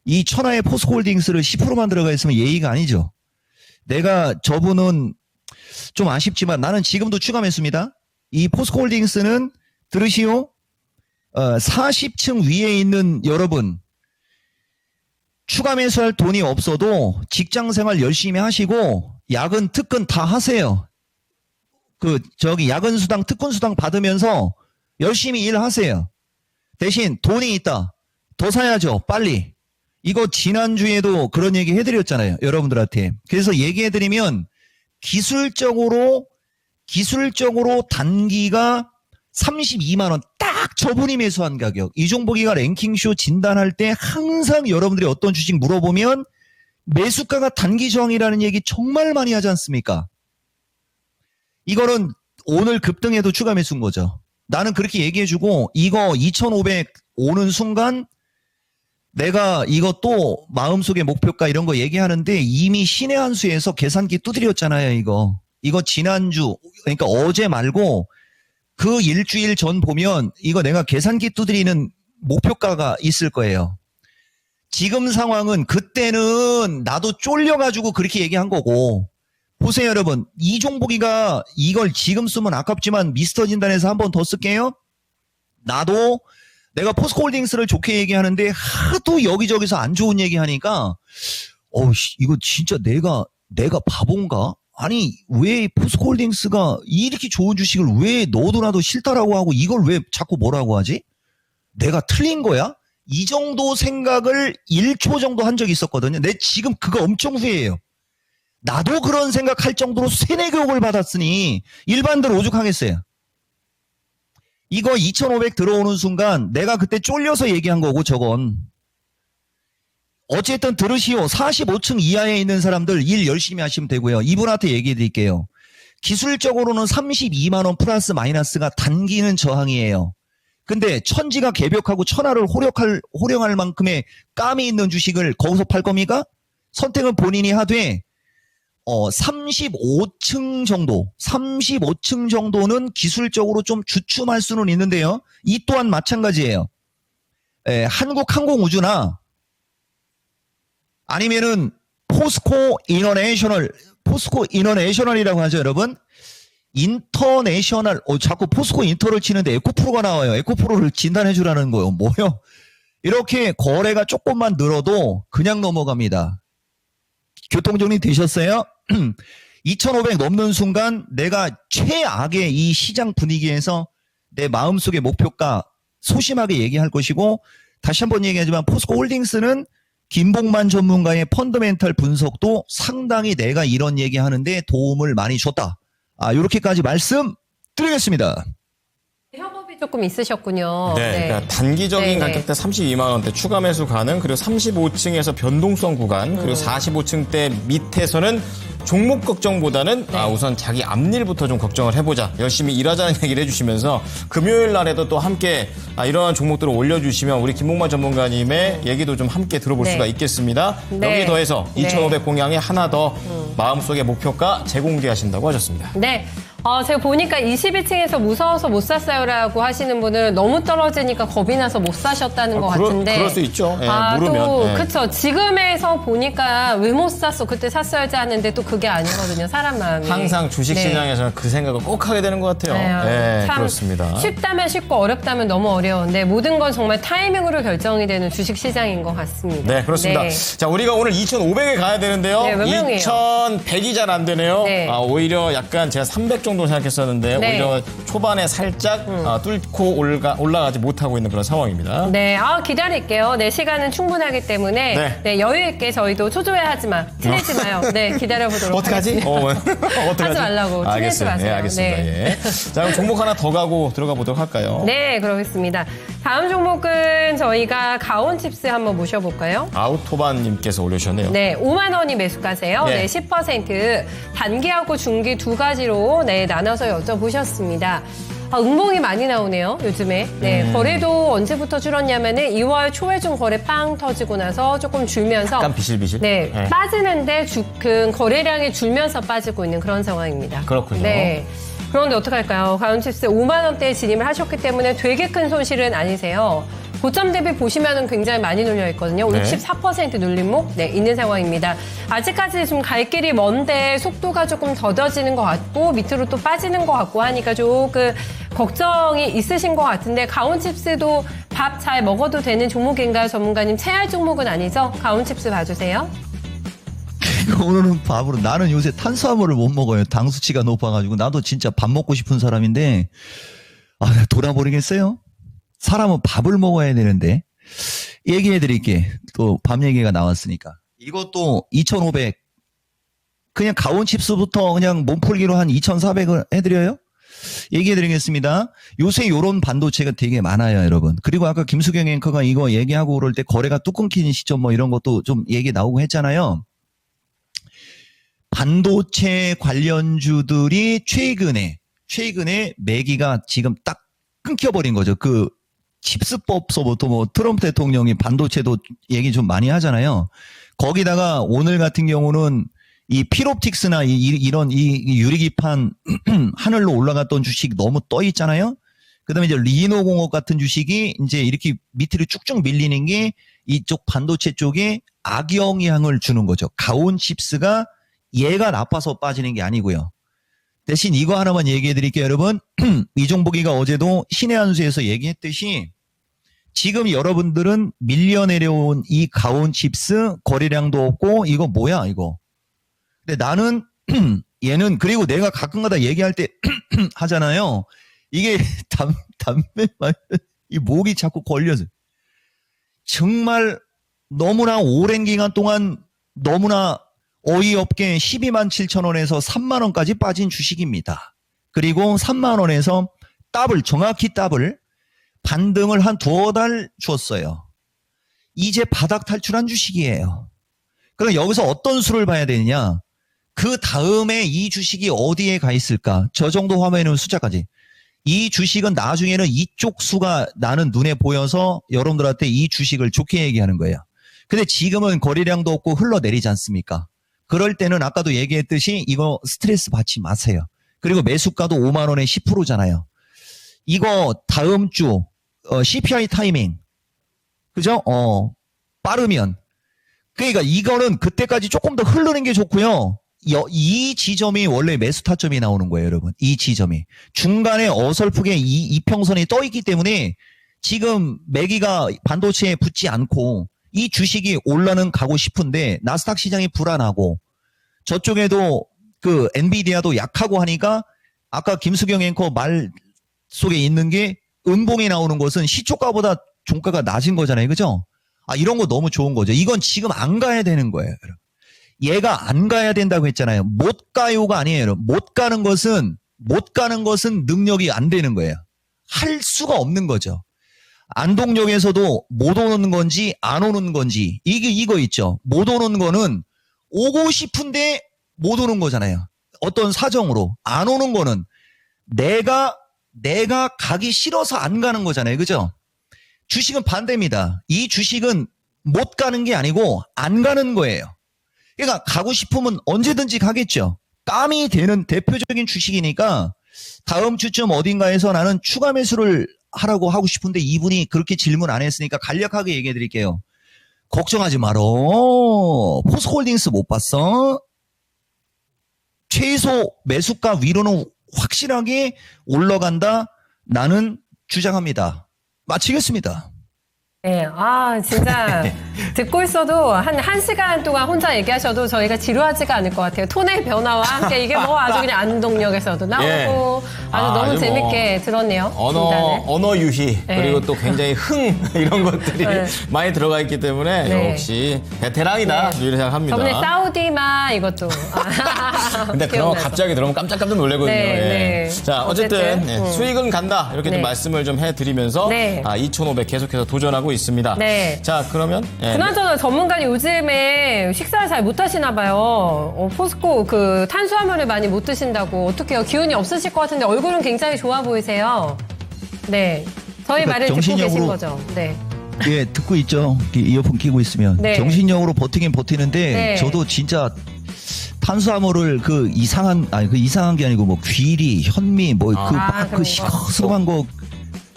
S6: 이 천하의 포스코홀딩스를 10%만 들어가 있으면 예의가 아니죠. 내가 저분은 좀 아쉽지만 나는 지금도 추가매수입니다. 이 포스코홀딩스는 들으시오. 40층 위에 있는 여러분 추가 매수할 돈이 없어도 직장생활 열심히 하시고 야근 특근 다 하세요. 야근 수당 특근 수당 받으면서 열심히 일하세요. 대신 돈이 있다. 더 사야죠. 빨리. 이거 지난주에도 그런 얘기 해드렸잖아요. 여러분들한테. 그래서 얘기해드리면 기술적으로 단기가 32만 원 딱 저분이 매수한 가격. 이종복이가 랭킹쇼 진단할 때 항상 여러분들이 어떤 주식 물어보면 매수가가 단기 저항이라는 얘기 정말 많이 하지 않습니까? 이거는 오늘 급등해도 추가 매수인 거죠. 나는 그렇게 얘기해주고 이거 2,500 오는 순간 내가 이거 또 마음속에 목표가 이런 거 얘기하는데 이미 신의 한 수에서 계산기 두드렸잖아요. 이거 지난주 그러니까 어제 말고 그 일주일 전 보면 이거 내가 계산기 두드리는 목표가가 있을 거예요. 지금 상황은 그때는 나도 쫄려가지고 그렇게 얘기한 거고 보세요 여러분. 이종복이가 이걸 지금 쓰면 아깝지만 미스터 진단에서 한 번 더 쓸게요. 나도 내가 포스코홀딩스를 좋게 얘기하는데 하도 여기저기서 안 좋은 얘기하니까 이거 진짜 내가 바본가? 아니 왜 포스코홀딩스가 이렇게 좋은 주식을 왜 너도 나도 싫다라고 하고 이걸 왜 자꾸 뭐라고 하지? 내가 틀린 거야? 이 정도 생각을 1초 정도 한 적이 있었거든요. 내 지금 그거 엄청 후회해요. 나도 그런 생각할 정도로 세뇌 교육을 받았으니 일반들 오죽하겠어요. 이거 2,500 들어오는 순간 내가 그때 쫄려서 얘기한 거고 저건. 어쨌든 들으시오. 45층 이하에 있는 사람들 일 열심히 하시면 되고요. 이분한테 얘기해 드릴게요. 기술적으로는 32만 원 플러스 마이너스가 단기는 저항이에요. 근데 천지가 개벽하고 천하를 호령할 만큼의 깜이 있는 주식을 거기서 팔 겁니까? 선택은 본인이 하되 35층 정도는 기술적으로 좀 주춤할 수는 있는데요. 이 또한 마찬가지예요. 한국항공우주나 아니면은 포스코 이너내셔널이라고 하죠, 여러분. 인터내셔널, 자꾸 포스코 인터를 치는데 에코프로가 나와요. 에코프로를 진단해 주라는 거예요. 뭐요? 이렇게 거래가 조금만 늘어도 그냥 넘어갑니다. 교통정리 되셨어요? 2,500 넘는 순간 내가 최악의 이 시장 분위기에서 내 마음속의 목표가 소심하게 얘기할 것이고 다시 한번 얘기하지만 포스코홀딩스는 김봉만 전문가의 펀더멘탈 분석도 상당히 내가 이런 얘기하는데 도움을 많이 줬다. 이렇게까지 말씀드리겠습니다.
S3: 협업이 조금 있으셨군요.
S2: 네, 그러니까 단기적인 가격대 32만 원대 추가 매수 가능, 그리고 35층에서 변동성 구간, 그리고 45층대 밑에서는 종목 걱정보다는 우선 자기 앞일부터 좀 걱정을 해보자. 열심히 일하자는 얘기를 해주시면서 금요일 날에도 또 함께 이러한 종목들을 올려주시면 우리 김봉만 전문가님의 얘기도 좀 함께 들어볼 수가 있겠습니다. 여기에 더해서 2,500 공양에 하나 더 마음속의 목표가 재공개하신다고 하셨습니다.
S3: 네. 제가 보니까 22층에서 무서워서 못 샀어요라고 하시는 분은 너무 떨어지니까 겁이 나서 못 사셨다는 것 같은데.
S2: 그럴 수 있죠. 모르면.
S3: 그렇죠. 지금에서 보니까 왜 못 샀어? 그때 샀어야지 하는데 또 그게 아니거든요. 사람 마음이.
S2: 항상 주식시장에서는 그 생각을 꼭 하게 되는 것 같아요. 네, 그렇습니다.
S3: 쉽다면 쉽고 어렵다면 너무 어려운데 모든 건 정말 타이밍으로 결정이 되는 주식시장인 것 같습니다.
S2: 네, 그렇습니다.
S3: 네.
S2: 자, 우리가 오늘 2,500에 가야 되는데요.
S3: 네, 몇 명이에요?
S2: 2,100이 잘 안 되네요.
S3: 네.
S2: 오히려 약간 제가 300 정도 정도 생각했었는데
S3: 네.
S2: 오히려 초반에 살짝 뚫고 올라가지 못하고 있는 그런 상황입니다.
S3: 네, 기다릴게요. 네, 시간은 충분하기 때문에
S2: 네.
S3: 네, 여유 있게 저희도 초조해하지 마, 티내지 마요. 네, 기다려보도록
S2: 어떡하지? 어떡하지?
S3: 하지 말라고 티내지
S2: 알겠어요.
S3: 마세요.
S2: 예, 알겠습니다.
S3: 네.
S2: 예. 자, 그럼 종목 하나 더 가고 들어가 보도록 할까요?
S3: 네, 그러겠습니다. 다음 종목은 저희가 가온칩스 한번 모셔볼까요?
S2: 아우토반님께서 올려주셨네요.
S3: 네, 5만 원이 매수가세요.
S2: 네.
S3: 네, 10% 단기하고 중기 두 가지로 네, 나눠서 여쭤보셨습니다. 음봉이 많이 나오네요, 요즘에. 네, 거래도 언제부터 줄었냐면은 2월 초에 좀 거래 빵 터지고 나서 조금 줄면서.
S2: 약간 비실비실?
S3: 네,
S2: 네.
S3: 빠지는데 거래량이 줄면서 빠지고 있는 그런 상황입니다.
S2: 그렇군요.
S3: 네. 그런데 어떡할까요? 가온칩스 5만 원대에 진입을 하셨기 때문에 되게 큰 손실은 아니세요. 고점 대비 보시면은 굉장히 많이 눌려 있거든요.
S2: 네.
S3: 64% 눌림목 네, 있는 상황입니다. 아직까지 좀 갈 길이 먼데 속도가 조금 더뎌지는 것 같고 밑으로 또 빠지는 것 같고 하니까 조금 걱정이 있으신 것 같은데 가온칩스도 밥 잘 먹어도 되는 종목인가요? 전문가님 체할 종목은 아니죠? 가온칩스 봐주세요.
S6: 오늘은 밥으로 나는 요새 탄수화물을 못 먹어요. 당 수치가 높아가지고 나도 진짜 밥 먹고 싶은 사람인데 나 돌아버리겠어요. 사람은 밥을 먹어야 되는데 얘기해드릴게. 또 밥 얘기가 나왔으니까 이것도 2,500 그냥 가온칩스부터 그냥 몸풀기로 한 2,400을 해드려요. 얘기해드리겠습니다. 요새 요런 반도체가 되게 많아요, 여러분. 그리고 아까 김수경 앵커가 이거 얘기하고 그럴 때 거래가 뚝 끊기는 시점 뭐 이런 것도 좀 얘기 나오고 했잖아요. 반도체 관련주들이 최근에 매기가 지금 딱 끊겨버린 거죠. 그 칩스법서부터 뭐 트럼프 대통령이 반도체도 얘기 좀 많이 하잖아요. 거기다가 오늘 같은 경우는 이 필옵틱스나 이런 유리기판 하늘로 올라갔던 주식 너무 떠 있잖아요. 그다음에 이제 리노공업 같은 주식이 이제 이렇게 밑으로 쭉쭉 밀리는 게 이쪽 반도체 쪽에 악영향을 주는 거죠. 가온칩스가 얘가 나빠서 빠지는 게 아니고요. 대신 이거 하나만 얘기해 드릴게요, 여러분. 이종복이가 어제도 신의 한 수에서 얘기했듯이 지금 여러분들은 밀려 내려온 이 가온칩스 거래량도 없고 이거 뭐야 이거. 근데 나는 얘는 그리고 내가 가끔가다 얘기할 때 하잖아요. 이게 담배 이 목이 자꾸 걸려서 정말 너무나 오랜 기간 동안 너무나 어이없게 12만 7천 원에서 3만 원까지 빠진 주식입니다. 그리고 3만 원에서 정확히 더블 반등을 한 두어 달 줬어요. 이제 바닥 탈출한 주식이에요. 그럼 여기서 어떤 수를 봐야 되느냐? 그 다음에 이 주식이 어디에 가 있을까? 저 정도 화면에 있는 숫자까지. 이 주식은 나중에는 이쪽 수가 나는 눈에 보여서 여러분들한테 이 주식을 좋게 얘기하는 거예요. 근데 지금은 거래량도 없고 흘러내리지 않습니까? 그럴 때는 아까도 얘기했듯이 이거 스트레스 받지 마세요. 그리고 매수가도 5만 원에 10%잖아요. 이거 다음 주 CPI 타이밍 그죠? 빠르면 그러니까 이거는 그때까지 조금 더 흐르는 게 좋고요. 이 지점이 원래 매수 타점이 나오는 거예요, 여러분. 이 지점이 중간에 어설프게 이 이평선이 떠 있기 때문에 지금 매기가 반도체에 붙지 않고 이 주식이 올라는 가고 싶은데 나스닥 시장이 불안하고 저쪽에도 그 엔비디아도 약하고 하니까 아까 김수경 앵커 말 속에 있는 게 음봉이 나오는 것은 시초가보다 종가가 낮은 거잖아요. 그죠? 이런 거 너무 좋은 거죠. 이건 지금 안 가야 되는 거예요. 여러분. 얘가 안 가야 된다고 했잖아요. 못 가요가 아니에요. 여러분. 못 가는 것은 능력이 안 되는 거예요. 할 수가 없는 거죠. 안동역에서도 못 오는 건지 안 오는 건지 이거 있죠. 못 오는 거는 오고 싶은데 못 오는 거잖아요. 어떤 사정으로. 안 오는 거는 내가 가기 싫어서 안 가는 거잖아요. 그죠? 주식은 반대입니다. 이 주식은 못 가는 게 아니고 안 가는 거예요. 그러니까 가고 싶으면 언제든지 가겠죠. 땀이 되는 대표적인 주식이니까 다음 주쯤 어딘가에서 나는 추가 매수를 하라고 하고 싶은데 이분이 그렇게 질문 안 했으니까 간략하게 얘기해 드릴게요. 걱정하지 말어. 포스홀딩스 못 봤어? 최소 매수가 위로는 확실하게 올라간다. 나는 주장합니다. 마치겠습니다.
S3: 네, 진짜 듣고 있어도 한 시간 동안 혼자 얘기하셔도 저희가 지루하지가 않을 것 같아요. 톤의 변화와 함께 이게 뭐 아주 그냥 안동역에서도 나오고
S2: 예.
S3: 아주 너무
S2: 아주
S3: 재밌게 들었네요. 진짜는.
S2: 언어 유희
S3: 네.
S2: 그리고 또 굉장히 이런 것들이
S3: 네.
S2: 많이 들어가 있기 때문에
S3: 네.
S2: 역시 베테랑이다
S3: 네.
S2: 이렇게 생각합니다.
S3: 저번에 사우디마 이것도.
S2: 근데 그런 거
S3: 기억나서.
S2: 갑자기 들으면 깜짝깜짝 놀라거든요.
S3: 네,
S2: 예.
S3: 네.
S2: 자, 어쨌든
S3: 어쨌든,
S2: 수익은 간다 이렇게 좀
S3: 네.
S2: 말씀을 좀 해드리면서
S3: 네.
S2: 2,500 계속해서 도전하고 있습니다.
S3: 네.
S2: 자, 그러면
S3: 그나저나 전문가님 요즘에 식사를 잘 못 하시나 봐요. 포스코 그 탄수화물을 많이 못 드신다고. 어떡해요? 기운이 없으실 것 같은데 얼굴은 굉장히 좋아 보이세요. 네. 저희
S6: 그러니까
S3: 말을 듣고 계신
S6: 정신력으로
S3: 거죠. 네.
S6: 예, 듣고 있죠. 이어폰 끼고 있으면.
S3: 네.
S6: 정신력으로 버티긴 버티는데,
S3: 네.
S6: 저도 진짜 탄수화물을 그 이상한 게 아니고 뭐 귀리, 현미, 뭐
S3: 그런 거.
S6: 시커스름한 거,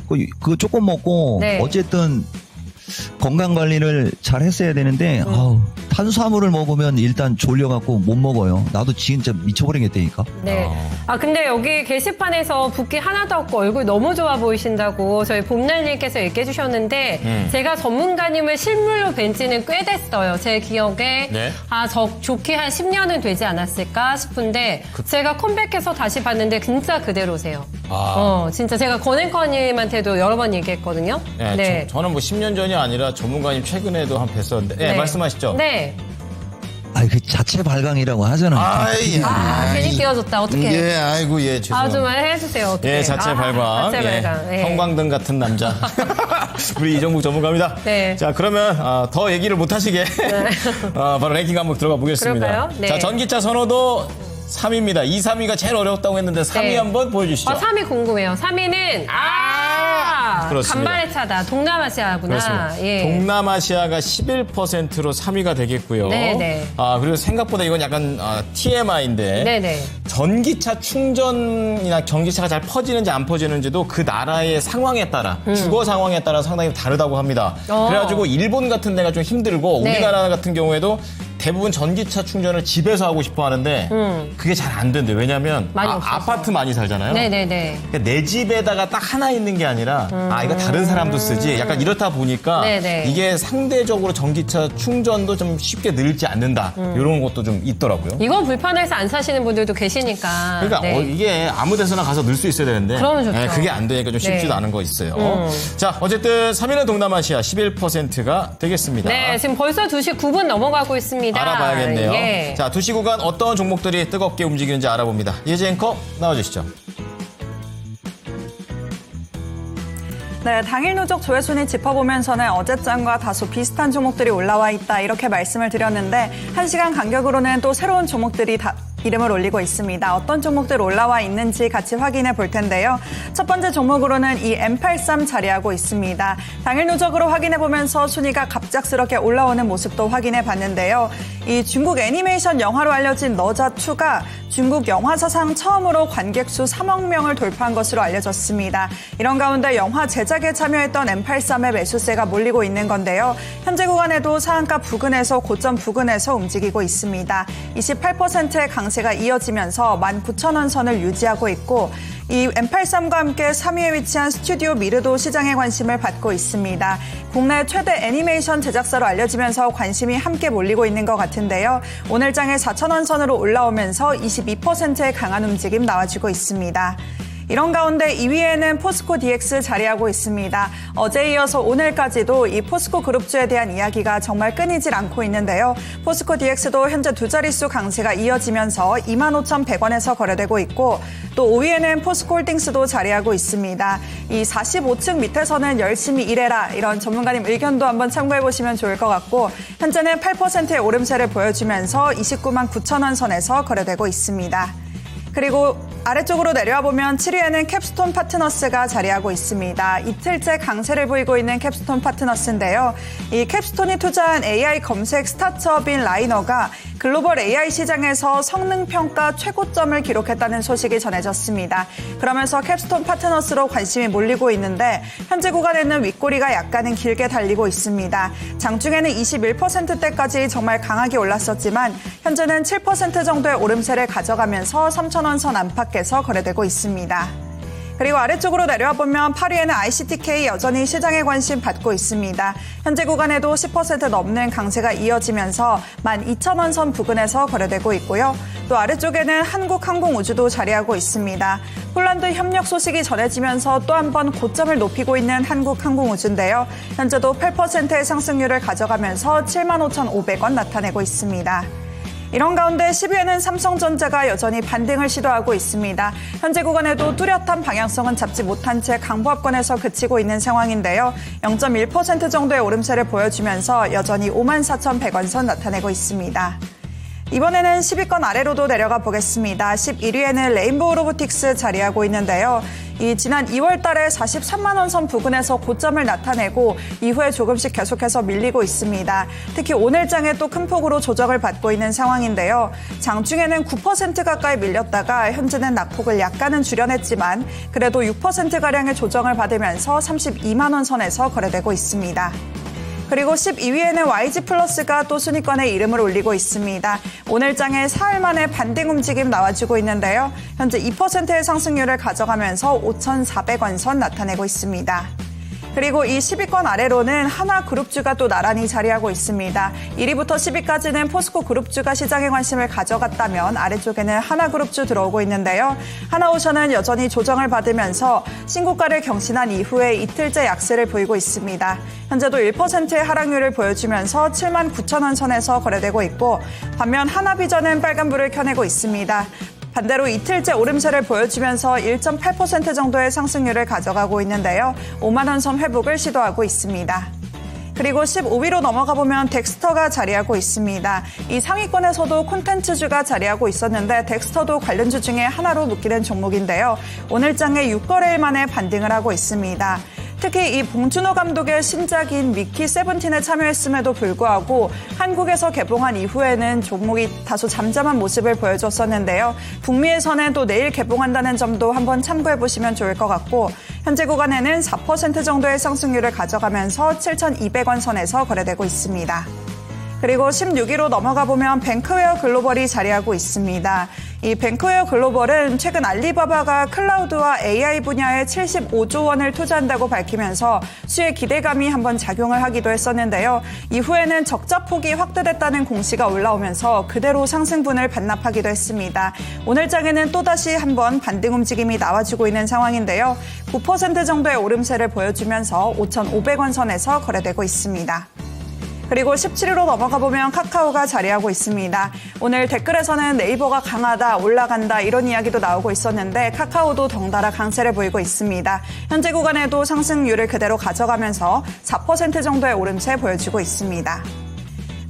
S6: 그거 조금 먹고,
S3: 네.
S6: 어쨌든 건강 관리를 잘 했어야 되는데, 탄수화물을 먹으면 일단 졸려갖고 못 먹어요. 나도 진짜 미쳐버리겠다니까.
S3: 네. 근데 여기 게시판에서 붓기 하나도 없고 얼굴 너무 좋아 보이신다고 저희 봄날님께서 얘기해 주셨는데, 제가 전문가님을 실물로 뵌 지는 꽤 됐어요. 제 기억에.
S2: 네.
S3: 좋게 한 10년은 되지 않았을까 싶은데, 제가 컴백해서 다시 봤는데 진짜 그대로세요. 진짜 제가 권행커님한테도 여러 번 얘기했거든요.
S2: 네,
S3: 네.
S2: 저는 뭐 10년 전이 아니라 전문가님 최근에도 한 뵀었는데
S3: 네.
S2: 말씀하시죠.
S3: 네.
S6: 그 자체 발광이라고 하잖아.
S3: 괜히 끼워줬다. 어떡해.
S2: 예, 아이고, 예, 죄송합니다.
S3: 좀 해주세요. 어떡해.
S2: 예, 자체 발광.
S3: 자체
S2: 예,
S3: 발광. 예.
S2: 형광등 같은 남자. 우리 이정국 전문가입니다.
S3: 네.
S2: 자, 그러면 더 얘기를 못 하시게 바로 랭킹 한번 들어가 보겠습니다.
S3: 그럴까요? 네.
S2: 자, 전기차 선호도 3위입니다. 2, 3위가 제일 어려웠다고 했는데 3위
S3: 네.
S2: 한번 보여주시죠.
S3: 3위 궁금해요. 3위는
S2: 그렇습니다.
S3: 간발의 차다. 동남아시아구나.
S2: 그렇습니다.
S3: 예.
S2: 동남아시아가 11%로 3위가 되겠고요.
S3: 네네.
S2: 그리고 생각보다 이건 약간 TMI인데
S3: 네네.
S2: 전기차 충전이나 전기차가 잘 퍼지는지 안 퍼지는지도 그 나라의 상황에 따라 주거 상황에 따라 상당히 다르다고 합니다. 그래가지고 일본 같은 데가 좀 힘들고
S3: 네.
S2: 우리나라 같은 경우에도 대부분 전기차 충전을 집에서 하고 싶어 하는데 그게 잘 안 된대요. 왜냐하면
S3: 많이 없어서.
S2: 아파트 많이 살잖아요.
S3: 네네네.
S2: 그러니까 내 집에다가 딱 하나 있는 게 아니라 이거 다른 사람도 쓰지 약간 이렇다 보니까
S3: 네네.
S2: 이게 상대적으로 전기차 충전도 좀 쉽게 늘지 않는다 이런 것도 좀 있더라고요.
S3: 이건 불편해서 안 사시는 분들도 계시니까.
S2: 그러니까
S3: 네.
S2: 이게 아무 데서나 가서 넣을 수 있어야 되는데
S3: 그러면 좋죠.
S2: 그게 안 되니까 좀 쉽지도
S3: 네.
S2: 않은 거 있어요. 자, 어쨌든 3위는 동남아시아 11%가 되겠습니다.
S3: 네, 지금 벌써 2시 9분 넘어가고 있습니다.
S2: 알아봐야겠네요.
S3: 예.
S2: 자, 2시 구간 어떤 종목들이 뜨겁게 움직이는지 알아봅니다. 예지 앵커 나와주시죠.
S5: 네, 당일 누적 조회순위 짚어보면서는 어제장과 다소 비슷한 종목들이 올라와 있다 이렇게 말씀을 드렸는데 1시간 간격으로는 또 새로운 종목들이 이름을 올리고 있습니다. 어떤 종목들 올라와 있는지 같이 확인해 볼 텐데요. 첫 번째 종목으로는 이 M83 자리하고 있습니다. 당일 누적으로 확인해 보면서 순위가 갑작스럽게 올라오는 모습도 확인해 봤는데요. 이 중국 애니메이션 영화로 알려진 너자2가 중국 영화 사상 처음으로 관객 수 3억 명을 돌파한 것으로 알려졌습니다. 이런 가운데 영화 제작에 참여했던 M83의 매수세가 몰리고 있는 건데요. 현재 구간에도 상한가 부근에서 고점 부근에서 움직이고 있습니다. 28%의 강세가 이어지면서 19,000원 선을 유지하고 있고 이 M83과 함께 3위에 위치한 스튜디오 미르도 시장의 관심을 받고 있습니다. 국내 최대 애니메이션 제작사로 알려지면서 관심이 함께 몰리고 있는 것 같은데요. 오늘 장에 4,000원 선으로 올라오면서 22%의 강한 움직임 나와주고 있습니다. 이런 가운데 2위에는 포스코 DX 자리하고 있습니다. 어제에 이어서 오늘까지도 이 포스코 그룹주에 대한 이야기가 정말 끊이질 않고 있는데요. 포스코 DX도 현재 두 자릿수 강세가 이어지면서 25,100원에서 거래되고 있고 또 5위에는 포스코 홀딩스도 자리하고 있습니다. 이 45층 밑에서는 열심히 일해라 이런 전문가님 의견도 한번 참고해 보시면 좋을 것 같고 현재는 8%의 오름세를 보여주면서 299,000원 선에서 거래되고 있습니다. 그리고 아래쪽으로 내려와 보면 7위에는 캡스톤 파트너스가 자리하고 있습니다. 이틀째 강세를 보이고 있는 캡스톤 파트너스인데요. 이 캡스톤이 투자한 AI 검색 스타트업인 라이너가 글로벌 AI 시장에서 성능평가 최고점을 기록했다는 소식이 전해졌습니다. 그러면서 캡스톤 파트너스로 관심이 몰리고 있는데 현재 구간에는 윗꼬리가 약간은 길게 달리고 있습니다. 장중에는 21%대까지 정말 강하게 올랐었지만 현재는 7% 정도의 오름세를 가져가면서 3,000원 선 안팎에서 거래되고 있습니다. 그리고 아래쪽으로 내려와 보면 8위에는 ICTK 여전히 시장의 관심 받고 있습니다. 현재 구간에도 10% 넘는 강세가 이어지면서 12,000원 선 부근에서 거래되고 있고요. 또 아래쪽에는 한국항공우주도 자리하고 있습니다. 폴란드 협력 소식이 전해지면서 또 한 번 고점을 높이고 있는 한국항공우주인데요. 현재도 8%의 상승률을 가져가면서 75,500원 나타내고 있습니다. 이런 가운데 10위에는 삼성전자가 여전히 반등을 시도하고 있습니다. 현재 구간에도 뚜렷한 방향성은 잡지 못한 채 강보합권에서 그치고 있는 상황인데요. 0.1% 정도의 오름세를 보여주면서 여전히 54,100원 선 나타내고 있습니다. 이번에는 10위권 아래로도 내려가 보겠습니다. 11위에는 레인보우 로보틱스 자리하고 있는데요. 이 지난 2월 달에 43만 원 선 부근에서 고점을 나타내고 이후에 조금씩 계속해서 밀리고 있습니다. 특히 오늘 장에 또 큰 폭으로 조정을 받고 있는 상황인데요. 장중에는 9% 가까이 밀렸다가 현재는 낙폭을 약간은 줄여냈지만 그래도 6%가량의 조정을 받으면서 32만 원 선에서 거래되고 있습니다. 그리고 12위에는 YG플러스가 또 순위권에 이름을 올리고 있습니다. 오늘 장에 사흘 만에 반등 움직임 나와주고 있는데요. 현재 2%의 상승률을 가져가면서 5,400원 선 나타내고 있습니다. 그리고 이 10위권 아래로는 하나그룹주가 또 나란히 자리하고 있습니다. 1위부터 10위까지는 포스코 그룹주가 시장의 관심을 가져갔다면 아래쪽에는 하나그룹주 들어오고 있는데요. 하나오션은 여전히 조정을 받으면서 신고가를 경신한 이후에 이틀째 약세를 보이고 있습니다. 현재도 1%의 하락률을 보여주면서 79,000원 선에서 거래되고 있고 반면 하나비전은 빨간불을 켜내고 있습니다. 반대로 이틀째 오름세를 보여주면서 1.8% 정도의 상승률을 가져가고 있는데요. 5만 원 선 회복을 시도하고 있습니다. 그리고 15위로 넘어가 보면 덱스터가 자리하고 있습니다. 이 상위권에서도 콘텐츠주가 자리하고 있었는데 덱스터도 관련주 중에 하나로 묶이는 종목인데요. 오늘 장에 6거래일 만에 반등을 하고 있습니다. 특히 이 봉준호 감독의 신작인 미키 세븐틴에 참여했음에도 불구하고 한국에서 개봉한 이후에는 종목이 다소 잠잠한 모습을 보여줬었는데요. 북미에서는 또 내일 개봉한다는 점도 한번 참고해보시면 좋을 것 같고 현재 구간에는 4% 정도의 상승률을 가져가면서 7,200원 선에서 거래되고 있습니다. 그리고 16위로 넘어가 보면 뱅크웨어 글로벌이 자리하고 있습니다. 이 뱅크웨어 글로벌은 최근 알리바바가 클라우드와 AI 분야에 75조 원을 투자한다고 밝히면서 수혜 기대감이 한번 작용을 하기도 했었는데요. 이후에는 적자 폭이 확대됐다는 공시가 올라오면서 그대로 상승분을 반납하기도 했습니다. 오늘 장에는 또다시 한번 반등 움직임이 나와주고 있는 상황인데요. 9% 정도의 오름세를 보여주면서 5,500원 선에서 거래되고 있습니다. 그리고 17위로 넘어가 보면 카카오가 자리하고 있습니다. 오늘 댓글에서는 네이버가 강하다, 올라간다 이런 이야기도 나오고 있었는데 카카오도 덩달아 강세를 보이고 있습니다. 현재 구간에도 상승률을 그대로 가져가면서 4% 정도의 오름세 보여주고 있습니다.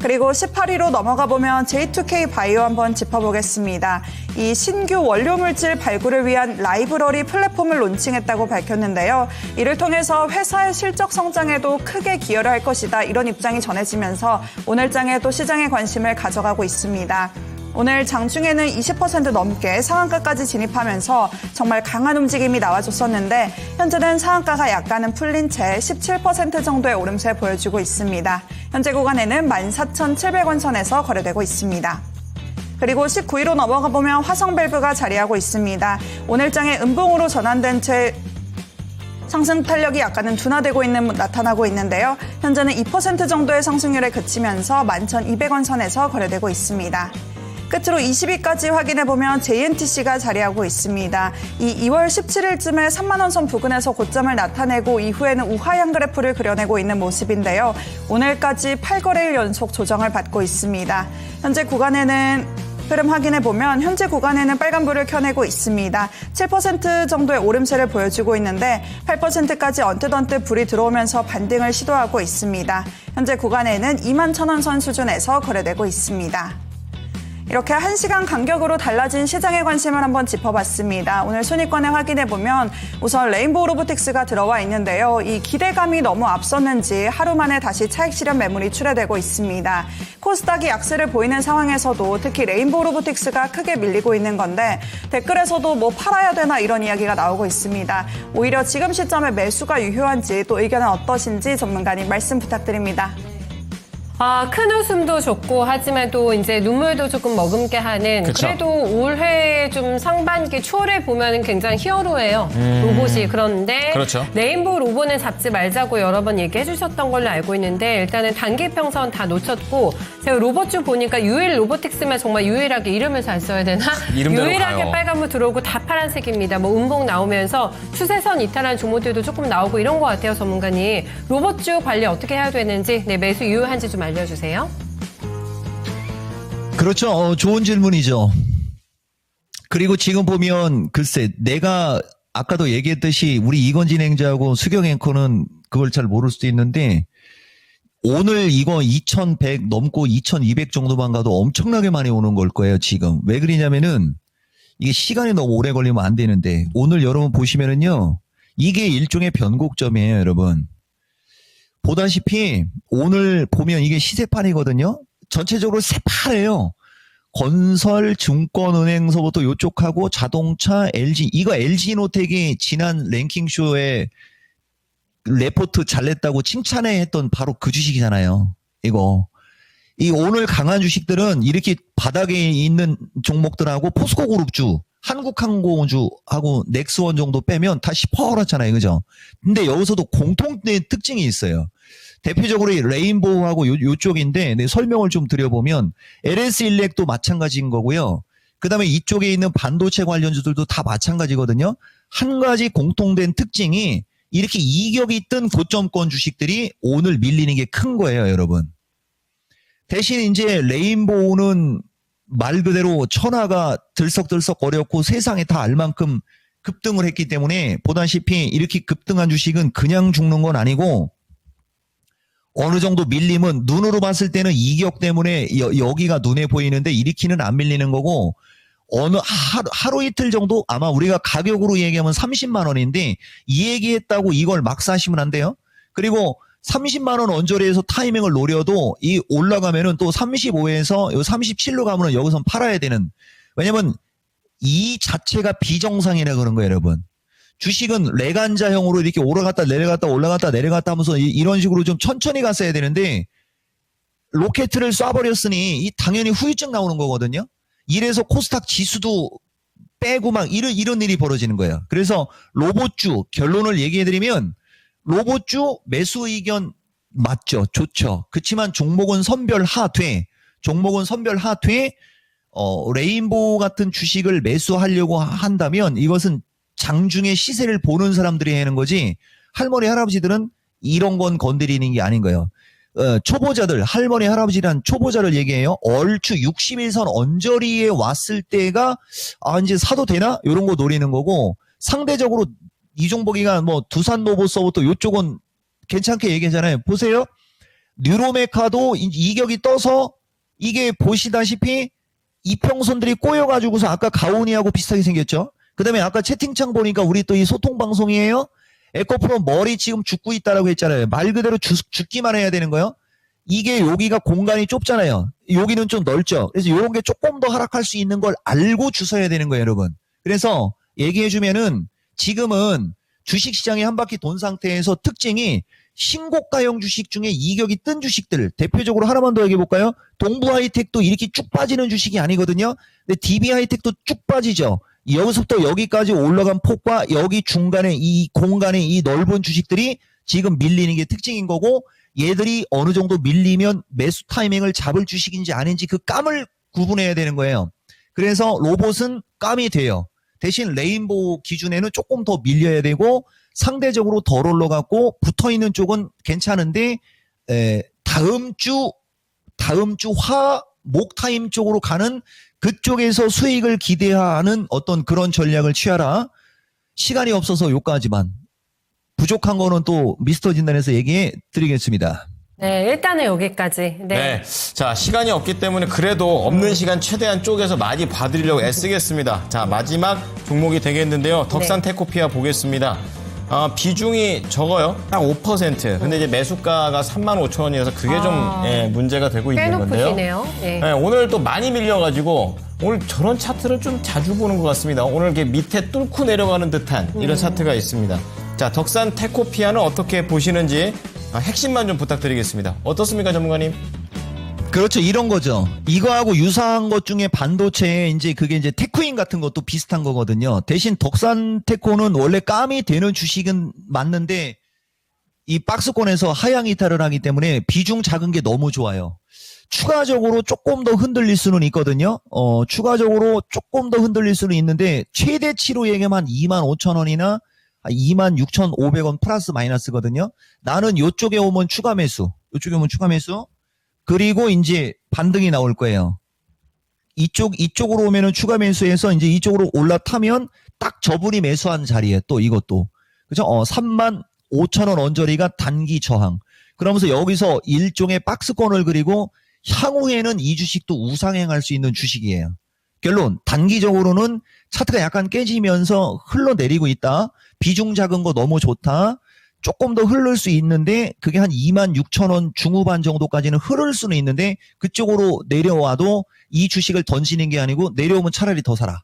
S5: 그리고 18위로 넘어가 보면 J2K 바이오 한번 짚어보겠습니다. 이 신규 원료물질 발굴을 위한 라이브러리 플랫폼을 론칭했다고 밝혔는데요. 이를 통해서 회사의 실적 성장에도 크게 기여를 할 것이다. 이런 입장이 전해지면서 오늘 장에 또 시장의 관심을 가져가고 있습니다. 오늘 장중에는 20% 넘게 상한가까지 진입하면서 정말 강한 움직임이 나와줬었는데 현재는 상한가가 약간은 풀린 채 17% 정도의 오름세 보여주고 있습니다. 현재 구간에는 14,700원 선에서 거래되고 있습니다. 그리고 19위로 넘어가 보면 화성밸브가 자리하고 있습니다. 오늘 장에 음봉으로 전환된 채 상승 탄력이 약간은 둔화되고 나타나고 있는데요. 현재는 2% 정도의 상승률에 그치면서 11,200원 선에서 거래되고 있습니다. 끝으로 20위까지 확인해보면 JNTC가 자리하고 있습니다. 이 2월 17일쯤에 3만 원 선 부근에서 고점을 나타내고 이후에는 우하향 그래프를 그려내고 있는 모습인데요. 오늘까지 8거래일 연속 조정을 받고 있습니다. 현재 구간에는 흐름 확인해보면 현재 구간에는 빨간불을 켜내고 있습니다. 7% 정도의 오름세를 보여주고 있는데 8%까지 언뜻 불이 들어오면서 반등을 시도하고 있습니다. 현재 구간에는 21,000원 선 수준에서 거래되고 있습니다. 이렇게 1시간 간격으로 달라진 시장의 관심을 한번 짚어봤습니다. 오늘 순위권에 확인해보면 우선 레인보우 로보틱스가 들어와 있는데요. 이 기대감이 너무 앞섰는지 하루 만에 다시 차익 실현 매물이 출회되고 있습니다. 코스닥이 약세를 보이는 상황에서도 특히 레인보우 로보틱스가 크게 밀리고 있는 건데 댓글에서도 뭐 팔아야 되나 이런 이야기가 나오고 있습니다. 오히려 지금 시점에 매수가 유효한지 또 의견은 어떠신지 전문가님 말씀 부탁드립니다.
S3: 큰 웃음도 좋고 하지만 또 이제 눈물도 조금 머금게 하는
S2: 그쵸.
S3: 그래도 올해 좀 상반기 초를 보면 굉장히 히어로예요. 로봇이. 그런데
S2: 그렇죠.
S3: 레인보우 로봇은 잡지 말자고 여러 번 얘기해 주셨던 걸로 알고 있는데 일단은 단기평선 다 놓쳤고 제가 로봇주 보니까 유일 로보틱스만 정말 유일하게 이름을 잘 써야 되나?
S2: 이름대로
S3: 유일하게
S2: 가요.
S3: 빨간불 들어오고 다 파란색입니다. 뭐 음봉 나오면서 추세선 이탈한 종목들도 조금 나오고 이런 것 같아요. 전문가님. 로봇주 관리 어떻게 해야 되는지 매수 유효한지 좀 알려주세요.
S6: 그렇죠. 좋은 질문이죠. 그리고 지금 보면 글쎄 내가 아까도 얘기했듯이 우리 이건진 행자하고 수경 앵커는 그걸 잘 모를 수도 있는데 오늘 이거 2100 넘고 2200 정도만 가도 엄청나게 많이 오는 걸 거예요, 지금. 왜 그러냐면은 이게 시간이 너무 오래 걸리면 안 되는데 오늘 여러분 보시면은요. 이게 일종의 변곡점이에요, 여러분. 보다시피 오늘 보면 이게 시세판이거든요. 전체적으로 새파래요. 건설, 증권은행서부터 요쪽하고 자동차, LG. 이거 LG노텍이 지난 랭킹쇼에 레포트 잘 냈다고 칭찬해 했던 바로 그 주식이잖아요. 이거. 이 오늘 강한 주식들은 이렇게 바닥에 있는 종목들하고 포스코그룹주, 한국항공주하고 넥스원 정도 빼면 다 시퍼렇잖아요. 그죠? 근데 여기서도 공통된 특징이 있어요. 대표적으로 이 레인보우하고 요쪽인데 설명을 좀 드려보면 LS 일렉도 마찬가지인 거고요. 그 다음에 이쪽에 있는 반도체 관련주들도 다 마찬가지거든요. 한 가지 공통된 특징이 이렇게 이격이 뜬 고점권 주식들이 오늘 밀리는 게 큰 거예요, 여러분. 대신 이제 레인보우는 말 그대로 천하가 들썩들썩 거렸고 세상에 다 알 만큼 급등을 했기 때문에 보다시피 이렇게 급등한 주식은 그냥 죽는 건 아니고 어느 정도 밀림은 눈으로 봤을 때는 이격 때문에 여기가 눈에 보이는데 이렇게는 안 밀리는 거고 어느 하루 이틀 정도 아마 우리가 가격으로 얘기하면 30만 원인데 이 얘기했다고 이걸 막 사시면 안 돼요. 그리고 30만 원 언저리에서 타이밍을 노려도 이 올라가면은 또 35에서 37로 가면은 여기선 팔아야 되는. 왜냐면 이 자체가 비정상이라 그런 거예요, 여러분. 주식은 레간자형으로 이렇게 올라갔다 내려갔다 올라갔다 내려갔다 하면서 이런 식으로 좀 천천히 갔어야 되는데 로켓을 쏴버렸으니 이 당연히 후유증 나오는 거거든요. 이래서 코스닥 지수도 빼고 막 이런 일이 벌어지는 거예요. 그래서 로봇주 결론을 얘기해드리면 로봇주 매수 의견 맞죠. 좋죠. 그렇지만 종목은 선별하되 레인보우 같은 주식을 매수하려고 한다면 이것은 장중에 시세를 보는 사람들이 하는 거지 할머니 할아버지들은 이런 건 건드리는 게 아닌 거예요. 초보자들 할머니 할아버지란 초보자를 얘기해요. 얼추 61선 언저리에 왔을 때가 이제 사도 되나? 이런 거 노리는 거고 상대적으로 이종복이가 뭐 두산노보서부터 이쪽은 괜찮게 얘기하잖아요. 보세요. 뉴로메카도 이격이 떠서 이게 보시다시피 이평선들이 꼬여가지고서 아까 가오니하고 비슷하게 생겼죠. 그 다음에 아까 채팅창 보니까 우리 또 이 소통방송이에요. 에코프로 머리 지금 죽고 있다라고 했잖아요. 말 그대로 죽기만 해야 되는 거예요. 이게 여기가 공간이 좁잖아요. 여기는 좀 넓죠. 그래서 이런 게 조금 더 하락할 수 있는 걸 알고 주셔야 되는 거예요, 여러분. 그래서 얘기해주면은 지금은 주식시장이 한 바퀴 돈 상태에서 특징이 신고가형 주식 중에 이격이 뜬 주식들 대표적으로 하나만 더 얘기해볼까요? 동부하이텍도 이렇게 쭉 빠지는 주식이 아니거든요. 근데 DB하이텍도 쭉 빠지죠. 여기서부터 여기까지 올라간 폭과 여기 중간에 이 공간에 이 넓은 주식들이 지금 밀리는 게 특징인 거고 얘들이 어느 정도 밀리면 매수 타이밍을 잡을 주식인지 아닌지 그 감을 구분해야 되는 거예요. 그래서 로봇은 감이 돼요. 대신 레인보우 기준에는 조금 더 밀려야 되고 상대적으로 덜 올라갔고 붙어있는 쪽은 괜찮은데 다음 주 목타임 쪽으로 가는 그쪽에서 수익을 기대하는 어떤 그런 전략을 취하라. 시간이 없어서 요까지만. 부족한 거는 또 미스터 진단에서 얘기해 드리겠습니다.
S3: 네, 일단은 여기까지.
S2: 네. 자, 시간이 없기 때문에 그래도 없는 시간 최대한 쪼개서 많이 봐드리려고 애쓰겠습니다. 자, 마지막 종목이 되겠는데요. 덕산 테코피아 보겠습니다. 비중이 적어요. 딱 5%. 근데 이제 매수가가 35,000원이어서 그게 좀 문제가 되고
S3: 꽤
S2: 있는 건데요.
S3: 높으시네요. 네.
S2: 네, 오늘 또 많이 밀려가지고 오늘 저런 차트를 좀 자주 보는 것 같습니다. 오늘 이렇게 밑에 뚫고 내려가는 듯한 이런 차트가 있습니다. 자, 덕산 테코피아는 어떻게 보시는지 핵심만 좀 부탁드리겠습니다. 어떻습니까, 전문가님?
S6: 그렇죠. 이런 거죠. 이거하고 유사한 것 중에 반도체에 이제 그게 이제 테크인 같은 것도 비슷한 거거든요. 대신 덕산테크는 원래 감이 되는 주식은 맞는데 이 박스권에서 하향 이탈을 하기 때문에 비중 작은 게 너무 좋아요. 추가적으로 조금 더 흔들릴 수는 있거든요. 추가적으로 조금 더 흔들릴 수는 있는데 최대치로 얘기하면 25,000원이나 26,500원 플러스 마이너스거든요. 나는 요쪽에 오면 추가 매수. 그리고 이제 반등이 나올 거예요. 이쪽으로 오면은 추가 매수해서 이제 이쪽으로 올라타면 딱 저분이 매수한 자리에 또 이것도. 그죠? 35,000원 언저리가 단기 저항. 그러면서 여기서 일종의 박스권을 그리고 향후에는 이 주식도 우상행할 수 있는 주식이에요. 결론, 단기적으로는 차트가 약간 깨지면서 흘러내리고 있다. 비중 작은 거 너무 좋다. 조금 더 흐를 수 있는데 그게 한 26,000원 중후반 정도까지는 흐를 수는 있는데 그쪽으로 내려와도 이 주식을 던지는 게 아니고 내려오면 차라리 더 사라.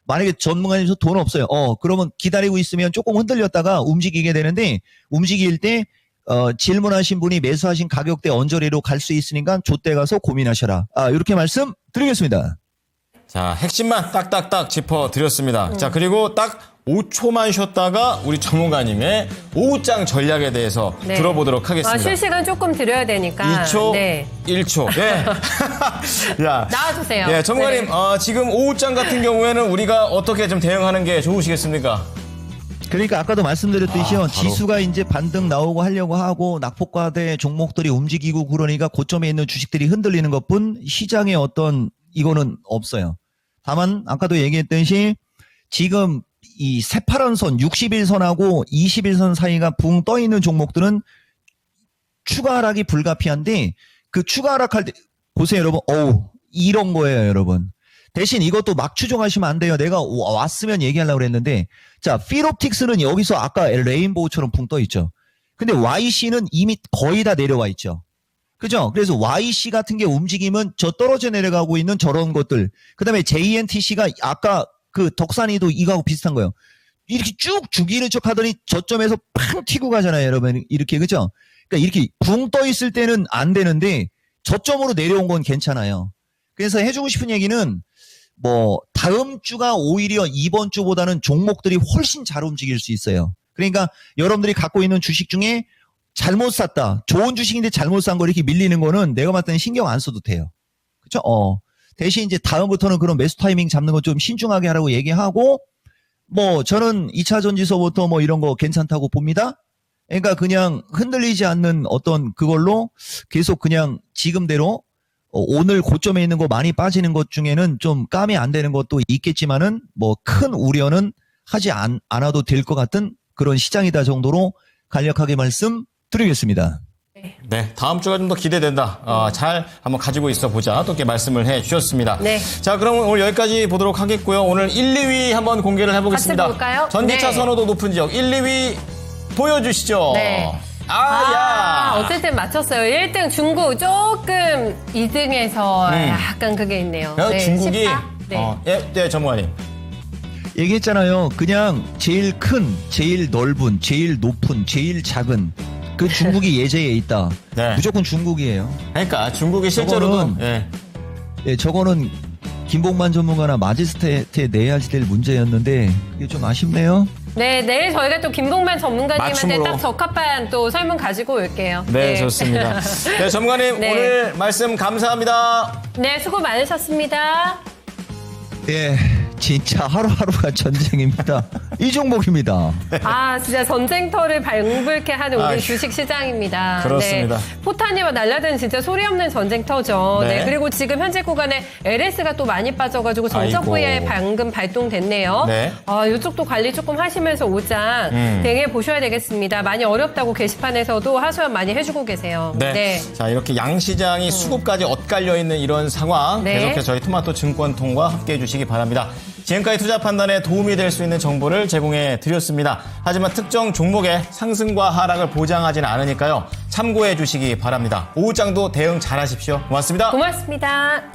S6: 만약에 전문가님께서 돈 없어요. 그러면 기다리고 있으면 조금 흔들렸다가 움직이게 되는데 움직일 때 질문하신 분이 매수하신 가격대 언저리로 갈 수 있으니까 좆대 가서 고민하셔라. 이렇게 말씀 드리겠습니다.
S2: 자, 핵심만 딱딱딱 짚어드렸습니다. 자, 그리고 딱 5초만 쉬었다가 우리 전문가님의 오후장 전략에 대해서
S3: 네.
S2: 들어보도록 하겠습니다.
S3: 실시간 조금 드려야 되니까.
S2: 2초,
S3: 네.
S2: 1초. 예. 야,
S3: 나와주세요.
S2: 예, 전문가님,
S3: 네.
S2: 지금 오후장 같은 경우에는 우리가 어떻게 좀 대응하는 게 좋으시겠습니까?
S6: 그러니까 아까도 말씀드렸듯이요.
S2: 바로.
S6: 지수가 이제 반등 나오고 하려고 하고 낙폭과대 종목들이 움직이고 그러니까 고점에 있는 주식들이 흔들리는 것뿐 시장에 어떤 이거는 없어요. 다만 아까도 얘기했듯이 지금 이 새파란 선 60일선하고 21선 사이가 붕 떠 있는 종목들은 추가 하락이 불가피한데 그 추가 하락할 때 보세요 여러분. 이런 거예요 여러분. 대신 이것도 막 추정하시면 안 돼요. 내가 왔으면 얘기하려고 그랬는데 자 필옵틱스는 여기서 아까 레인보우처럼 붕 떠 있죠. 근데 YC는 이미 거의 다 내려와 있죠. 그죠? 그래서 YC 같은 게 움직이면 저 떨어져 내려가고 있는 저런 것들. 그 다음에 JNTC가 아까 그 덕산이도 이거하고 비슷한 거예요. 이렇게 쭉 죽이는 척 하더니 저점에서 팡 튀고 가잖아요, 여러분. 이렇게, 그죠? 그러니까 이렇게 붕 떠 있을 때는 안 되는데 저점으로 내려온 건 괜찮아요. 그래서 해주고 싶은 얘기는 뭐 다음 주가 오히려 이번 주보다는 종목들이 훨씬 잘 움직일 수 있어요. 그러니까 여러분들이 갖고 있는 주식 중에 잘못 샀다. 좋은 주식인데 잘못 산 거 이렇게 밀리는 거는 내가 봤을 때는 신경 안 써도 돼요. 그쵸? 대신 이제 다음부터는 그런 매수 타이밍 잡는 거 좀 신중하게 하라고 얘기하고, 뭐, 저는 2차 전지서부터 뭐 이런 거 괜찮다고 봅니다. 그러니까 그냥 흔들리지 않는 어떤 그걸로 계속 그냥 지금대로 오늘 고점에 있는 거 많이 빠지는 것 중에는 좀 감이 안 되는 것도 있겠지만은 뭐 큰 우려는 하지 않아도 될 것 같은 그런 시장이다 정도로 간략하게 말씀드리겠습니다.
S2: 네, 다음 주가 좀 더 기대된다. 잘 한번 가지고 있어 보자. 또 이렇게 말씀을 해 주셨습니다.
S3: 네.
S2: 자, 그럼 오늘 여기까지 보도록 하겠고요. 오늘 1, 2위 한번 공개를 해보겠습니다.
S3: 같이 볼까요?
S2: 전기차
S3: 네.
S2: 선호도 높은 지역 1, 2위 보여주시죠.
S3: 네.
S2: 야.
S3: 어쨌든 맞췄어요. 1등 중국 조금 2등에서 약간 그게 있네요.
S2: 야,
S3: 네,
S2: 중국이
S3: 14? 네.
S2: 네, 전문가님.
S6: 얘기했잖아요. 그냥 제일 큰, 제일 넓은, 제일 높은, 제일 작은 그 중국이 예제에 있다.
S2: 네.
S6: 무조건 중국이에요.
S2: 그러니까 중국이 실제로도
S6: 저거는 저거는 김봉만 전문가나 마지스트에 내야지 될 문제였는데 그게 좀 아쉽네요.
S3: 네, 내일 저희가 또 김봉만 전문가님한테
S2: 맞춤으로.
S3: 딱 적합한 또 설문 가지고 올게요.
S2: 네, 좋습니다. 네, 전문가님
S3: 네.
S2: 오늘 말씀 감사합니다.
S3: 네, 수고 많으셨습니다.
S6: 예, 진짜 하루하루가 전쟁입니다. 이 종목입니다.
S3: 진짜 전쟁터를 방불케 하는 우리
S2: 아휴.
S3: 주식시장입니다.
S2: 그렇습니다.
S3: 네, 포탄이와 날라드는 진짜 소리 없는 전쟁터죠.
S2: 네.
S3: 네. 그리고 지금 현재 구간에 LS가 또 많이 빠져가지고 정적
S2: 아이고.
S3: VI 방금 발동됐네요.
S2: 네.
S3: 이쪽도 관리 조금 하시면서 오장 대응해 보셔야 되겠습니다. 많이 어렵다고 게시판에서도 하소연 많이 해주고 계세요.
S2: 네. 자, 이렇게 양시장이 수급까지 엇갈려 있는 이런 상황
S3: 네.
S2: 계속해서 저희 토마토 증권통과 함께 해주시기 바랍니다. 지금까지 투자 판단에 도움이 될 수 있는 정보를 제공해 드렸습니다. 하지만 특정 종목의 상승과 하락을 보장하지는 않으니까요. 참고해 주시기 바랍니다. 오후장도 대응 잘 하십시오. 고맙습니다.
S3: 고맙습니다.